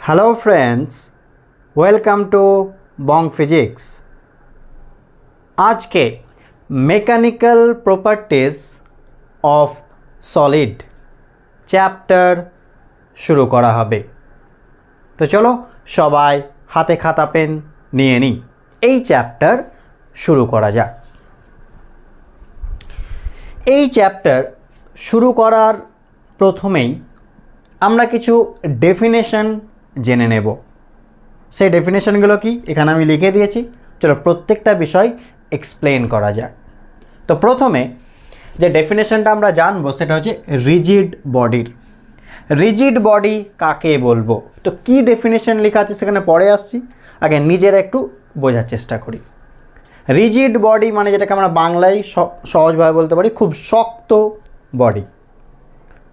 Hello friends, welcome to Bong Physics. आज के mechanical properties of solid chapter शुरू करा हबे। तो चलो सबाई हाथे खाता पेन निये नी এই চ্যাপ্টার শুরু করা যাক। এই চ্যাপ্টার শুরু করার প্রথমেই আমরা কিছু ডেফিনেশন জেনে নেব। সেই ডেফিনেশনগুলো কি এখানে আমি লিখে দিয়েছি, চলো প্রত্যেকটা বিষয় এক্সপ্লেন করা যাক। তো প্রথমে যে ডেফিনেশনটা আমরা জানবো সেটা হচ্ছে রিজিড বডির। রিজিড বডি কাকে বলবো, তো কি ডেফিনেশন লেখা আছে সেখানে পরে আসছি, আগে নিজেরা একটু বোঝার চেষ্টা করি। রিজিড বডি মানে যেটাকে আমরা বাংলায় সহজভাবে বলতে পারি খুব শক্ত বডি,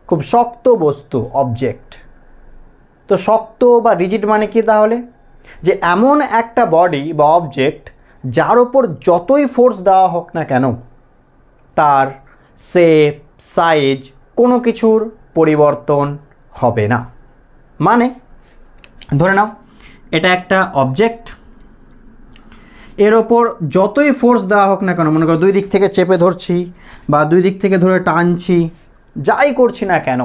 খুব শক্ত বস্তু, অবজেক্ট। তো শক্ত বা রিজিড মানে কি তাহলে, যে এমন একটা বডি বা অবজেক্ট যার ওপর যতই ফোর্স দেওয়া হোক না কেন তার শেপ সাইজ কোনো কিছুর পরিবর্তন হবে না। মানে ধরে নাও এটা একটা অবজেক্ট, এর ওপর যতই ফোর্স দেওয়া হোক না কেন, মনে করো দুই দিক থেকে চেপে ধরছি বা দুই দিক থেকে ধরে টানছি, যাই করছি না কেন,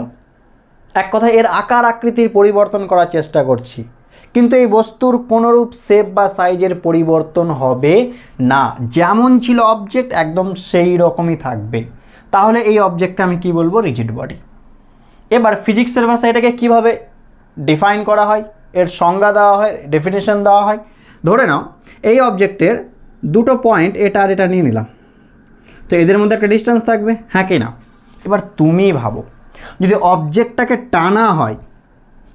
এক কথায় এর আকার আকৃতির পরিবর্তন করার চেষ্টা করছি, কিন্তু এই বস্তুর কোনোরূপ শেপ বা সাইজের পরিবর্তন হবে না। যেমন ছিল অবজেক্ট একদম সেই রকমই থাকবে। তাহলে এই অবজেক্টটা আমি কি বলবো, রিজিড বডি। এবার ফিজিক্সের ভাষায় এটাকে কীভাবে ডিফাইন করা হয়, এর সংজ্ঞা দেওয়া হয়, ডেফিনেশন দেওয়া হয়। ধরে নাও এই অবজেক্টের দুটো পয়েন্ট এটা আর এটা নিয়ে নিলাম, তো এদের মধ্যে একটা ডিস্টেন্স থাকবে, হ্যাঁ কি না? এবার তুমি ভাবো যদি অবজেক্টটাকে টানা হয়,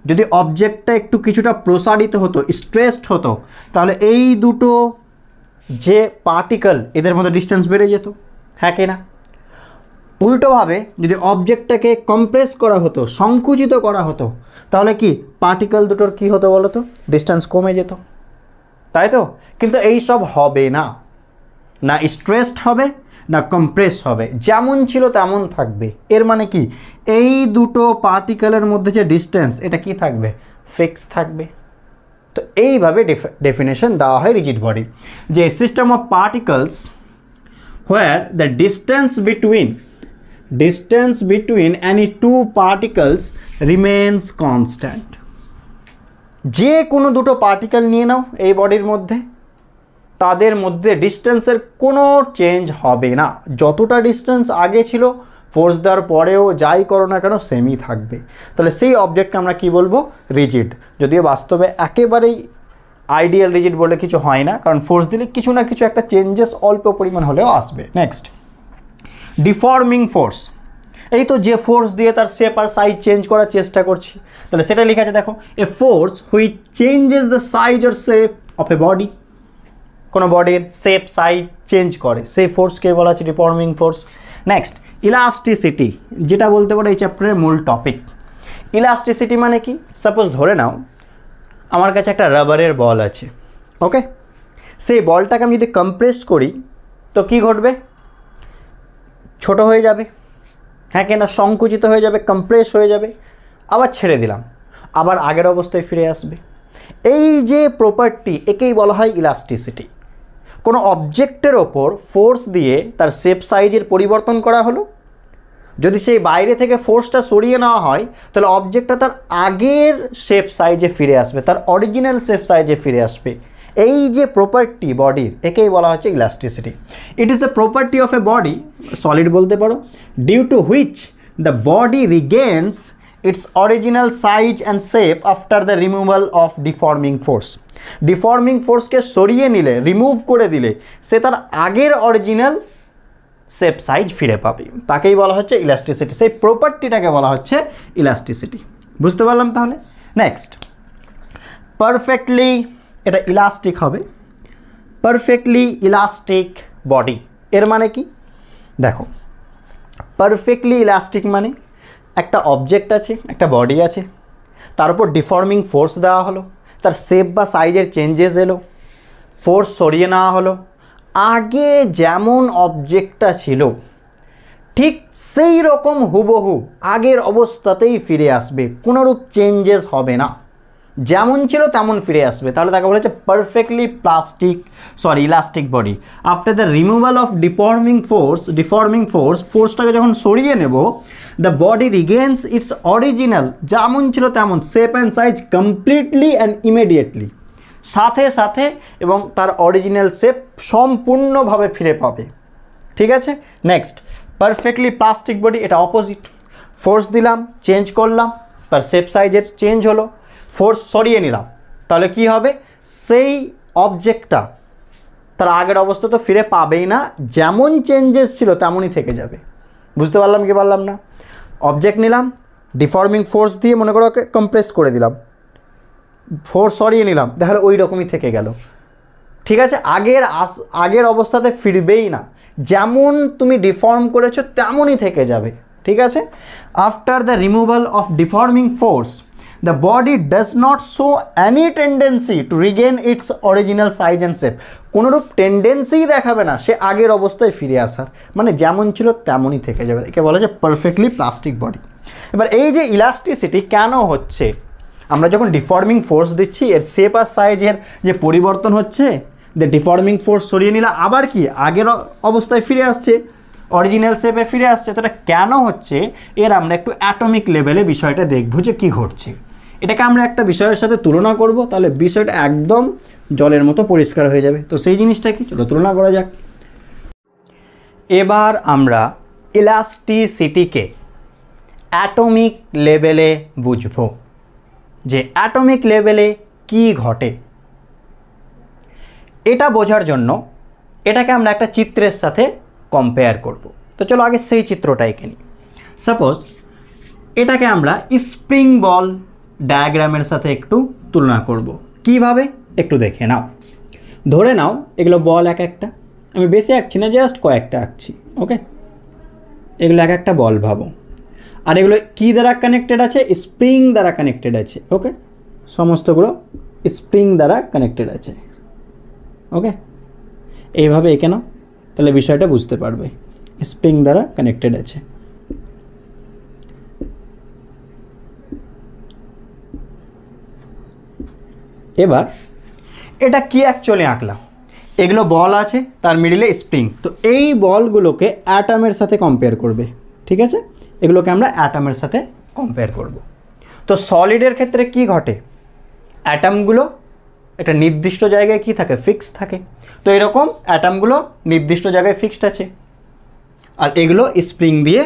যদি অবজেক্টটা একটু কিছুটা প্রসারিত হতো, স্ট্রেসড হতো, তাহলে এই দুটো যে পার্টিকেল এদের মধ্যে ডিস্টেন্স বেড়ে যেত, হ্যাঁ কি না? উল্টোভাবে যদি অবজেক্টটাকে কম্প্রেস করা হতো, সংকুচিত করা হতো, তাহলে কি পার্টিকেল দুটোর কি হতো বলো তো, ডিস্টেন্স কমে যেত, তাই তো? কিন্তু এই সব হবে না, না স্ট্রেসড হবে না কম্প্রেস হবে, যেমন ছিল তেমন থাকবে। এর মানে কি, এই দুটো পার্টিকেলের মধ্যে যে ডিস্টেন্স এটা কি থাকবে, ফিক্স থাকবে। তো এইভাবে ডেফিনেশন দেওয়া হয় রিজিড বডি, যে system of particles where the distance between any two particles remains constant. যে কোনো দুটো পার্টিকেল নিয়ে নাও এই বডির মধ্যে, তাদের মধ্যে ডিস্টেন্সের কোনো চেঞ্জ হবে না। যতটা ডিস্টেন্স আগে ছিল ফোর্স দেওয়ার পরেও যাই করো না কেন সেমই থাকবে। তাহলে সেই অবজেক্টকে আমরা কি বলবো, রিজিড। যদিও বাস্তবে একেবারেই আইডিয়াল রিজিড বলে কিছু হয় না, কারণ ফোর্স দিলে কিছু না কিছু একটা চেঞ্জেস অল্প পরিমাণ হলেও আসবে। Next, deforming force. এই তো যে ফোর্স দিয়ে তার শেপ আর সাইজ চেঞ্জ করার চেষ্টা করছি, তাহলে সেটা লেখা আছে দেখো, এ force which changes the size or shape of a body. কোনো বডির শেপ সাইজ চেঞ্জ করে সেই ফোর্সকে বলা হচ্ছে ডিফর্মিং ফোর্স। নেক্সট, ইলাস্টিসিটি, যেটা বলতে পারো এই চ্যাপ্টারের মূল টপিক। ইলাস্টিসিটি মানে কি, সাপোজ ধরে নাও আমার কাছে একটা রাবারের বল আছে, ওকে, সেই বলটাকে আমি যদি কম্প্রেস করি তো কি ঘটবে, ছোট হয়ে যাবে, হ্যাঁ কেনা, সংকুচিত হয়ে যাবে, কম্প্রেস হয়ে যাবে। আবার ছেড়ে দিলাম, আবার আগের অবস্থায় ফিরে আসবে। এই যে প্রপার্টি একেই বলা হয় ইলাস্টিসিটি। কোনো অবজেক্টের ওপর ফোর্স দিয়ে তার শেপ সাইজের পরিবর্তন করা হলো, যদি সেই বাইরে থেকে ফোর্সটা সরিয়ে নেওয়া হয় তাহলে অবজেক্টটা তার আগের শেপ সাইজে ফিরে আসবে, তার অরিজিনাল শেপ সাইজে ফিরে আসবে। এই যে প্রপার্টি বডির একেই বলা হচ্ছে elasticity. It is a property of a body, solid বলতে পারো, due to which the body regains its original size and shape after the removal of deforming force. Deforming ফোর্সকে সরিয়ে নিলে, রিমুভ করে দিলে সে তার আগের অরিজিনাল শেপ সাইজ ফিরে পাবে, তাকেই বলা হচ্ছে ইলাস্টিসিটি। সেই প্রপার্টিটাকে বলা হচ্ছে ইলাস্টিসিটি। বুঝতে পারলাম তাহলে? নেক্সট, পারফেক্টলি, এটা ইলাস্টিক হবে, পারফেক্টলি ইলাস্টিক বডি। এর মানে কি দেখো, পারফেক্টলি ইলাস্টিক মানে একটা অবজেক্ট আছে, একটা বডি আছে, তার উপর ডিফর্মিং ফোর্স দেওয়া হলো, তার শেপ বা সাইজের চেঞ্জেস এলো, ফোর্স সরিয়ে নেওয়া হলো, আগে যেমন অবজেক্টটা ছিল ঠিক সেই রকম হুবহু আগের অবস্থাতেই ফিরে আসবে, কোনোরূপ চেঞ্জেস হবে না। যেমন ছিল তেমন ফিরে আসবে, তাহলে তাকে বলেছে perfectly elastic body. After the removal of ফোর্সটাকে যখন সরিয়ে নেব, the body regains its original, যেমন ছিল তেমন shape and size completely and immediately, সাথে সাথে এবং তার অরিজিনাল শেপ সম্পূর্ণভাবে ফিরে পাবে। ঠিক আছে, নেক্সট পারফেক্টলি প্লাস্টিক বডি, এটা অপোজিট। ফোর্স দিলাম, চেঞ্জ করলাম, তার শেপ সাইজের চেঞ্জ হলো, ফোর্স সরিয়ে নিলাম, তাহলে কি হবে, সেই অবজেক্টটা তার আগের অবস্থা তো ফিরে পাবেই না, যেমন চেঞ্জেস ছিল তেমনই থেকে যাবে। বুঝতে পারলাম কি পারলাম না? অবজেক্ট নিলাম, ডিফর্মিং ফোর্স দিয়ে মনে করো ওকে কম্প্রেস করে দিলাম, ফোর্স সরিয়ে নিলাম, তাহলে ওই রকমই থেকে গেল। ঠিক আছে, আগের অবস্থাতে ফিরবেই না, যেমন তুমি ডিফর্ম করেছো তেমনই থেকে যাবে। ঠিক আছে, after the removal of deforming force the body does not show any tendency to regain its original size and shape, কোনোরূপ টেন্ডেন্সিই দেখাবে না সে আগের অবস্থায় ফিরে আসার, মানে যেমন ছিল তেমনই থেকে যাবে। একে বলা যায় পারফেক্টলি প্লাস্টিক বডি। এবার এই যে ইলাস্টিসিটি কেন হচ্ছে, আমরা যখন ডিফর্মিং ফোর্স দিচ্ছি এর শেপ আর সাইজের যে পরিবর্তন হচ্ছে, যে ডিফর্মিং ফোর্স সরিয়ে নিলে আবার কি আগের অবস্থায় ফিরে আসছে, অরিজিনাল শেপে ফিরে আসছে। তো এটা কেন হচ্ছে, এর আমরা একটু অ্যাটমিক লেভেলে বিষয়টা দেখব যে কী ঘটছে। এটাকে আমরা একটা বিষয়ের সাথে তুলনা করব, তাহলে বিষয়টা একদম জলের মতো পরিষ্কার হয়ে যাবে। তো সেই জিনিসটা কি, চলো তুলনা করা যাক। এবার আমরা ইলাস্টিসিটিকে অ্যাটমিক লেভেলে বুঝব, যে অ্যাটমিক লেভেলে কি ঘটে। এটা বোঝার জন্য এটাকে আমরা একটা চিত্রের সাথে কম্পেয়ার করব। তো চলো আগে সেই চিত্রটা এঁকে নিই। সাপোজ এটাকে আমরা স্প্রিং বল ডায়াগ্রামের সাথে একটু তুলনা করব। কিভাবে একটু দেখে নাও। ধরে নাও এগুলো বল এক একটা, আমি বেশি আঁকছি না, জাস্ট কয়েকটা আঁকছি। ওকে, এগুলো এক একটা বল ভাবো, আর এগুলো কী দ্বারা কানেক্টেড আছে, স্প্রিং দ্বারা কানেক্টেড আছে। ওকে, সমস্তগুলো স্প্রিং দ্বারা কানেক্টেড আছে। ওকে, এইভাবে এঁকে নাও, তাহলে বিষয়টা বুঝতে পারবে, স্প্রিং দ্বারা কানেক্টেড আছে। এবার এটা কি অ্যাকচুয়ালি আঁকলাম, এগুলো বল আছে, তার মিডিলে স্প্রিং, তো এই বলগুলোকে অ্যাটমের সাথে কম্পেয়ার করবে। ঠিক আছে, এগুলোকে আমরা অ্যাটমের সাথে কম্পেয়ার করব। তো সলিডের ক্ষেত্রে কি ঘটে, অ্যাটমগুলো একটা নির্দিষ্ট জায়গায় কি থাকে, ফিক্স থাকে। তো এরকম অ্যাটমগুলো নির্দিষ্ট জায়গায় ফিক্সড আছে, আর এগুলো স্প্রিং দিয়ে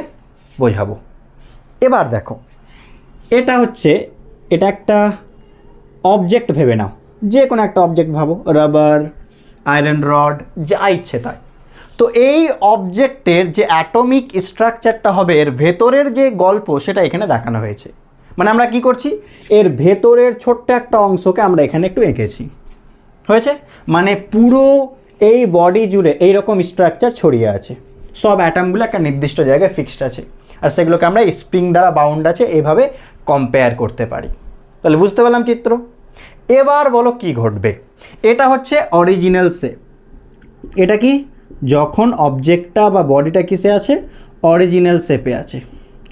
বোঝাবো। এবার দেখো, এটা একটা অবজেক্ট ভেবে নাও, যে কোনো একটা অবজেক্ট ভাবো, রাবার, আয়রন রড, যা ইচ্ছে তাই। তো এই অবজেক্টের যে অ্যাটমিক স্ট্রাকচারটা হবে, এর ভেতরের যে গল্প সেটা এখানে দেখানো হয়েছে। মানে আমরা কি করছি, এর ভেতরের ছোট্ট একটা অংশকে আমরা এখানে একটু এঁকেছি, হয়েছে। মানে পুরো এই বডি জুড়ে এইরকম স্ট্রাকচার ছড়িয়ে আছে, সব অ্যাটমগুলো একটা নির্দিষ্ট জায়গায় ফিক্সড আছে, আর সেগুলোকে আমরা স্প্রিং দ্বারা বাউন্ড আছে এইভাবে কম্পেয়ার করতে পারি। তাহলে বুঝতে পারলাম চিত্র। এবার বলো কি ঘটবে। এটা হচ্ছে অরিজিনাল শেপ। এটা কি, যখন অবজেক্টটা বা বডিটা কিসে আছে, অরিজিনাল শেপে আছে।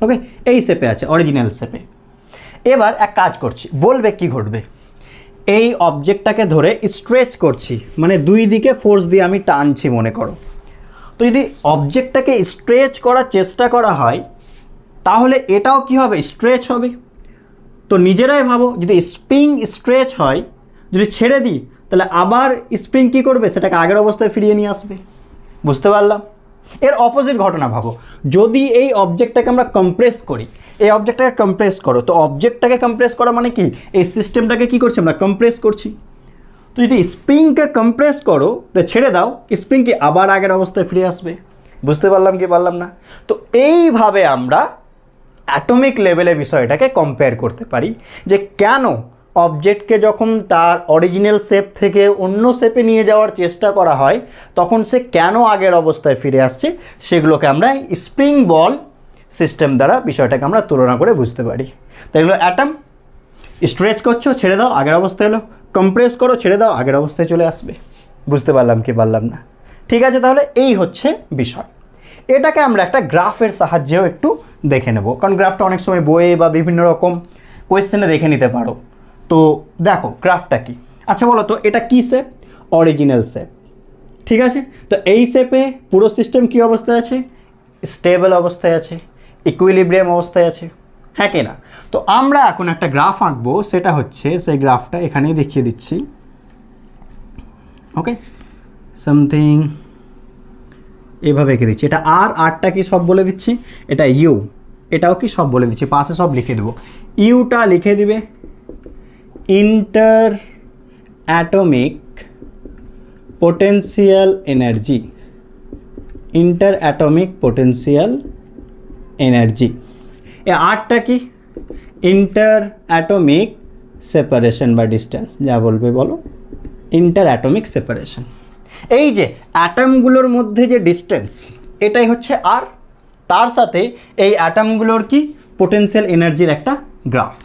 ওকে, এই শেপে আছে, অরিজিনাল শেপে। এবার এক কাজ করছি, বলবে কি ঘটবে। এই অবজেক্টটাকে ধরে স্ট্রেচ করছি, মানে দুই দিকে ফোর্স দিয়ে আমি টানছি মনে করো। তো যদি অবজেক্টটাকে স্ট্রেচ করার চেষ্টা করা হয়, তাহলে এটাও কি হবে, স্ট্রেচ হবে। তো নিজেরাই ভাবো, যদি স্প্রিং স্ট্রেচ হয়, যদি ছেড়ে দিই, তাহলে আবার স্প্রিং কী করবে, সেটাকে আগের অবস্থায় ফিরিয়ে নিয়ে আসবে। বুঝতে পারলাম। এর অপোজিট ঘটনা ভাবো, যদি এই অবজেক্টটাকে আমরা কম্প্রেস করি, এই অবজেক্টটাকে কম্প্রেস করো, তো অবজেক্টটাকে কম্প্রেস করা মানে কি, এই সিস্টেমটাকে কি করছি আমরা, কম্প্রেস করছি। তো যদি স্প্রিংকে কম্প্রেস করো, তো ছেড়ে দাও, স্প্রিং কি আবার আগের অবস্থায় ফিরে আসবে। বুঝতে পারলাম কি পারলাম না। তো এইভাবে আমরা অ্যাটমিক লেভেলে বিষয়টাকে কম্পেয়ার করতে পারি, যে কেন অবজেক্টকে যখন তার অরিজিনাল শেপ থেকে অন্য শেপে নিয়ে যাওয়ার চেষ্টা করা হয়, তখন সে কেন আগের অবস্থায় ফিরে আসছে, সেগুলোকে আমরা স্প্রিং বল সিস্টেম দ্বারা বিষয়টাকে আমরা তুলনা করে বুঝতে পারি। তাই এগুলো অ্যাটম, স্ট্রেচ করছো, ছেড়ে দাও, আগের অবস্থায় এলো, কম্প্রেস করো, ছেড়ে দাও, আগের অবস্থায় চলে আসবে। বুঝতে পারলাম কি পারলাম না। ঠিক আছে, তাহলে এই হচ্ছে বিষয়। এটাকে আমরা একটা গ্রাফের সাহায্যেও একটু দেখে নেব, কারণ গ্রাফটা অনেক সময় বইয়ে বা বিভিন্ন রকম কোয়েশ্চেনে দেখে নিতে পারো। তো দেখো গ্রাফটা কি, আচ্ছা বলো তো এটা কি শেপ, অরিজিনাল শেপ, ঠিক আছে। তো এই শেপে পুরো সিস্টেম কি অবস্থায় আছে, স্টেবল অবস্থায় আছে, ইকুইলিব্রিয়াম অবস্থায় আছে, হ্যাঁ কি না। তো আমরা এখন একটা গ্রাফ আঁকবো, সেটা হচ্ছে সেই গ্রাফটা এখানেই দেখিয়ে দিচ্ছি। ওকে, সামথিং এভাবে এঁকে দিচ্ছি, এটা আরটা কি সব বলে দিচ্ছি, এটা ইউ, এটাও কি সব বলে দিচ্ছি, পাশে সব লিখে দেবো। ইউটা লিখে দিবে interatomic potential energy, interatomic potential energy. এ আরটা কি, ইন্টার অ্যাটমিক সেপারেশন বা ডিস্টেন্স, যা বলবে বলো, ইন্টার অ্যাটমিক সেপারেশন। এই যে অ্যাটমগুলোর মধ্যে যে ডিস্টেন্স, এটাই হচ্ছে আর, তার সাথে এই অ্যাটমগুলোর কি পোটেনশিয়াল এনার্জির একটা গ্রাফ।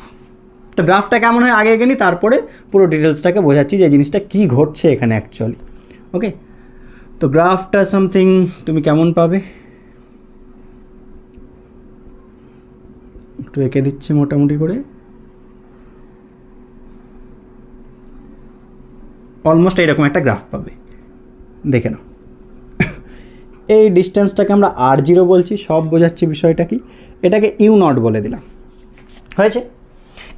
তো গ্রাফটা কেমন হয় আগে এগিয়ে নিই, তারপরে পুরো ডিটেলসটাকে বোঝাচ্ছি যে জিনিসটা কী ঘটছে এখানে অ্যাকচুয়ালি। ওকে, তো গ্রাফটা সামথিং তুমি কেমন পাবে, একটু এঁকে দিচ্ছি মোটামুটি করে, অলমোস্ট এইরকম একটা গ্রাফ পাবে, দেখে নাও। এই ডিস্টেন্সটাকে আমরা R0 বলছি, সব বোঝাচ্ছি বিষয়টা কি, এটাকে U0 বলে দিলাম, হয়েছে।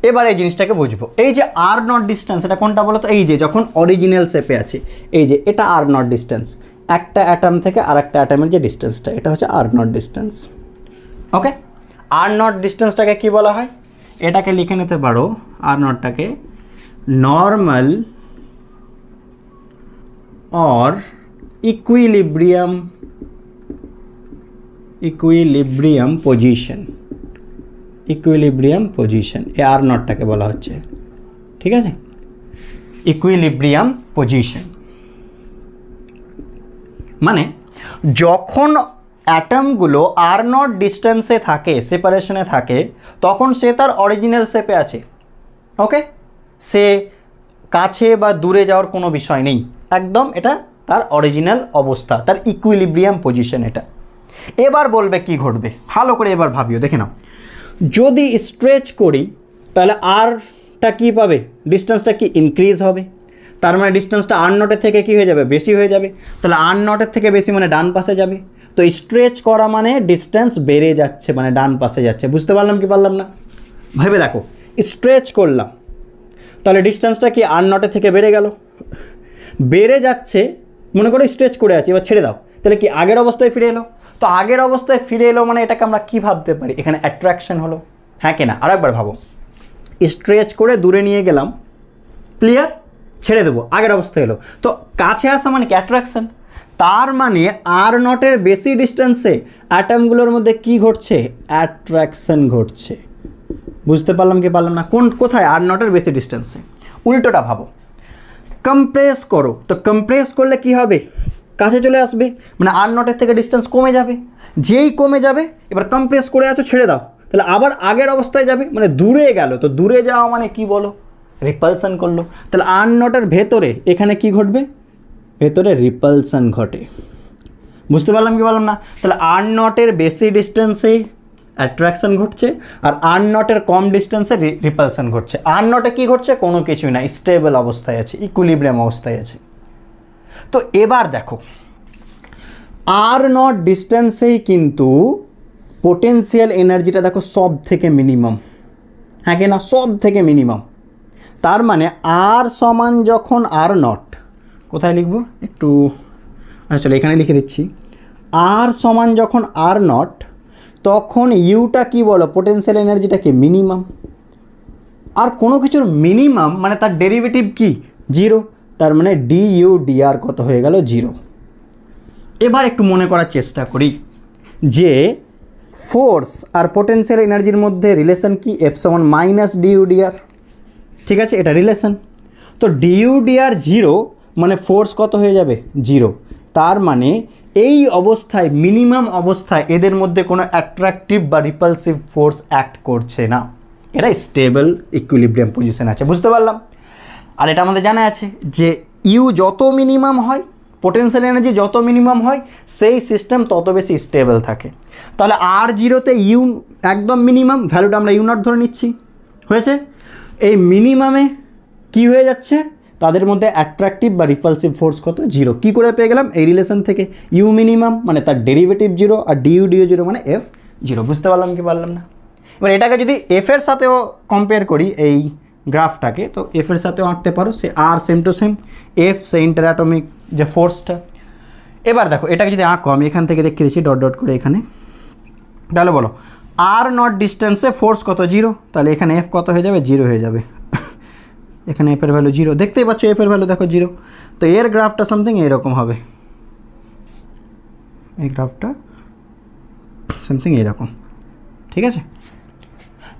এবার এই জিনিসটাকে বুঝবো, এই যে R0 ডিস্টেন্স, এটা কোনটা বলো তো, এই যে যখন অরিজিনাল শেপে আছে, এই যে এটা R0 ডিস্টেন্স, একটা অ্যাটম থেকে আর একটা অ্যাটমের যে ডিস্টেন্সটা, এটা হচ্ছে R0 ডিস্টেন্স। ওকে, R0 ডিস্টেন্সটাকে কি বলা হয়, এটাকে লিখে নিতে পারো R0টাকে normal or equilibrium position, equilibrium position, এ R0টাকে বলা হচ্ছে, ঠিক আছে, ইকুইলিব্রিয়াম পজিশন। মানে যখন অ্যাটমগুলো R0 ডিস্টেন্সে থাকে, সেপারেশনে থাকে, তখন সে তার অরিজিনাল শেপে আছে। ওকে, সে কাছে বা দূরে যাওয়ার কোনো বিষয় নেই, একদম এটা তার অরিজিনাল অবস্থা, তার ইকুইলিব্রিয়াম পজিশন এটা। এবার বলবে কি ঘটবে, ভালো করে এবার ভাবিও, দেখে নাও। যদি স্ট্রেচ করি তাহলে আরটা কী পাবে, ডিস্টেন্সটা কি ইনক্রিজ হবে, তার মানে ডিস্টেন্সটা R0 থেকে কী হয়ে যাবে, বেশি হয়ে যাবে, তাহলে R0 থেকে বেশি মানে ডান পাশে যাবে। তো স্ট্রেচ করা মানে ডিস্টেন্স বেড়ে যাচ্ছে, মানে ডান পাশে যাচ্ছে। বুঝতে পারলাম কি পারলাম না, ভেবে দেখো, স্ট্রেচ করলাম তাহলে ডিস্টেন্সটা কি R0 থেকে বেড়ে গেল, বেড়ে যাচ্ছে, মনে করো স্ট্রেচ করে আছে, এবার ছেড়ে দাও, তাহলে কি আগের অবস্থায় ফিরে এলো। তো আগের অবস্থায় ফিরে এলো মানে এটাকে আমরা কী ভাবতে পারি, এখানে অ্যাট্রাকশন হলো, হ্যাঁ কি না। আর একবার ভাবো, স্ট্রেচ করে দূরে নিয়ে গেলাম, ক্লিয়ার, ছেড়ে দেবো, আগের অবস্থায় এলো, তো কাছে আসা মানে কি অ্যাট্রাকশন। তার মানে R0 বেশি ডিস্টেন্সে অ্যাটমগুলোর মধ্যে কি ঘটছে, অ্যাট্রাকশন ঘটছে। বুঝতে পারলাম কি পারলাম না, কোথায়, R0 বেশি ডিস্টেন্সে। উল্টোটা ভাবো, কম্প্রেস করো, তো কম্প্রেস করলে কি হবে, কাছে চলে আসবে, মানে R0 থেকে ডিস্টেন্স কমে যাবে, যেই কমে যাবে, এবার কম্প্রেস করে আছো, ছেড়ে দাও, তাহলে আবার আগের অবস্থায় যাবে, মানে দূরে গেল। তো দূরে যাওয়া মানে কি বলো, রিপালশন করলো। তাহলে R0 ভেতরে এখানে কি ঘটবে, ভেতরে রিপালশন ঘটে। বুঝতে পারলাম কি পারলাম না, তাহলে R0 বেশি ডিস্টেন্সে অ্যাট্রাকশন ঘটছে, আর R0 কম ডিস্টেন্সে রিপালশন ঘটছে। R0 কি ঘটছে, কোনো কিছুই না, স্টেবল অবস্থায় আছে, ইকুইলিব্রিয়াম অবস্থায় আছে। তো এবার দেখো, R0 ডিস্টেন্সেই কিন্তু পোটেন্সিয়াল এনার্জিটা দেখো সব থেকে মিনিমাম, হ্যাঁ কি না, সব থেকে মিনিমাম। তার মানে R সমান যখন R0, কোথায় লিখবো একটু, চলো এখানে লিখে দিচ্ছি, R সমান যখন R0, তখন ইউটা কি বলো, পোটেন্সিয়াল এনার্জিটা কি মিনিমাম। আর কোনো কিছুর মিনিমাম মানে তার ডেরিভেটিভ কি, জিরো, তার মানে ডিইউ ডিআর কত হয়ে গেল, জিরো। এবার একটু মনে করার চেষ্টা করি যে ফোর্স আর পোটেন্সিয়াল এনার্জির মধ্যে রিলেশন কি, এফ সমান মাইনাস ডিইউ ডিআর, ঠিক আছে, এটা রিলেশন। তো ডিইউ ডিআর জিরো মানে ফোর্স কত হয়ে যাবে, জিরো। তার মানে এই অবস্থায়, মিনিমাম অবস্থায় এদের মধ্যে কোনো অ্যাট্রাকটিভ বা রিপালসিভ ফোর্স অ্যাক্ট করছে না, এরা স্টেবল ইকুইলিব্রিয়াম পজিশন আছে। বুঝতে পারলাম। আর এটা আমাদের জানা আছে যে ইউ যত মিনিমাম হয়, পোটেন্সিয়াল এনার্জি যত মিনিমাম হয়, সেই সিস্টেম তত বেশি স্টেবল থাকে। তাহলে R0তে ইউ একদম মিনিমাম, ভ্যালুটা আমরা U0 ধরে নিচ্ছি, হয়েছে। এই মিনিমামে কি হয়ে যাচ্ছে, তাদের মধ্যে অ্যাট্রাকটিভ বা রিপালসিভ ফোর্স কত, 0। কী করে পেয়ে গেলাম, এই রিলেশন থেকে ইউ মিনিমাম মানে তার ডেরিভেটিভ 0 আর ডিউ 0 মানে এফ 0। বুঝতে পারলাম কি পারলাম না? এবার এটাকে যদি এফের সাথেও কম্পেয়ার করি, এই গ্রাফটাকে, তো এফের সাথেও আঁকতে পারো, সে আর সেম টু সেম, এফ সে ইন্টারঅ্যাটমিক যে ফোর্সটা। এবার দেখো এটাকে যদি আঁকো, আমি এখান থেকে দেখে দিচ্ছি ডট ডট করে এখানে, তাহলে বলো আর নট ডিস্টেন্সে ফোর্স কত, 0। তাহলে এখানে এফ কত হয়ে যাবে, 0 হয়ে যাবে। এখানে এফের ভ্যালু 0, দেখতেই পাচ্ছ এফের ভ্যালু দেখো 0। তো এর গ্রাফটা সামথিং এইরকম হবে, এই গ্রাফটা সামথিং এইরকম, ঠিক আছে?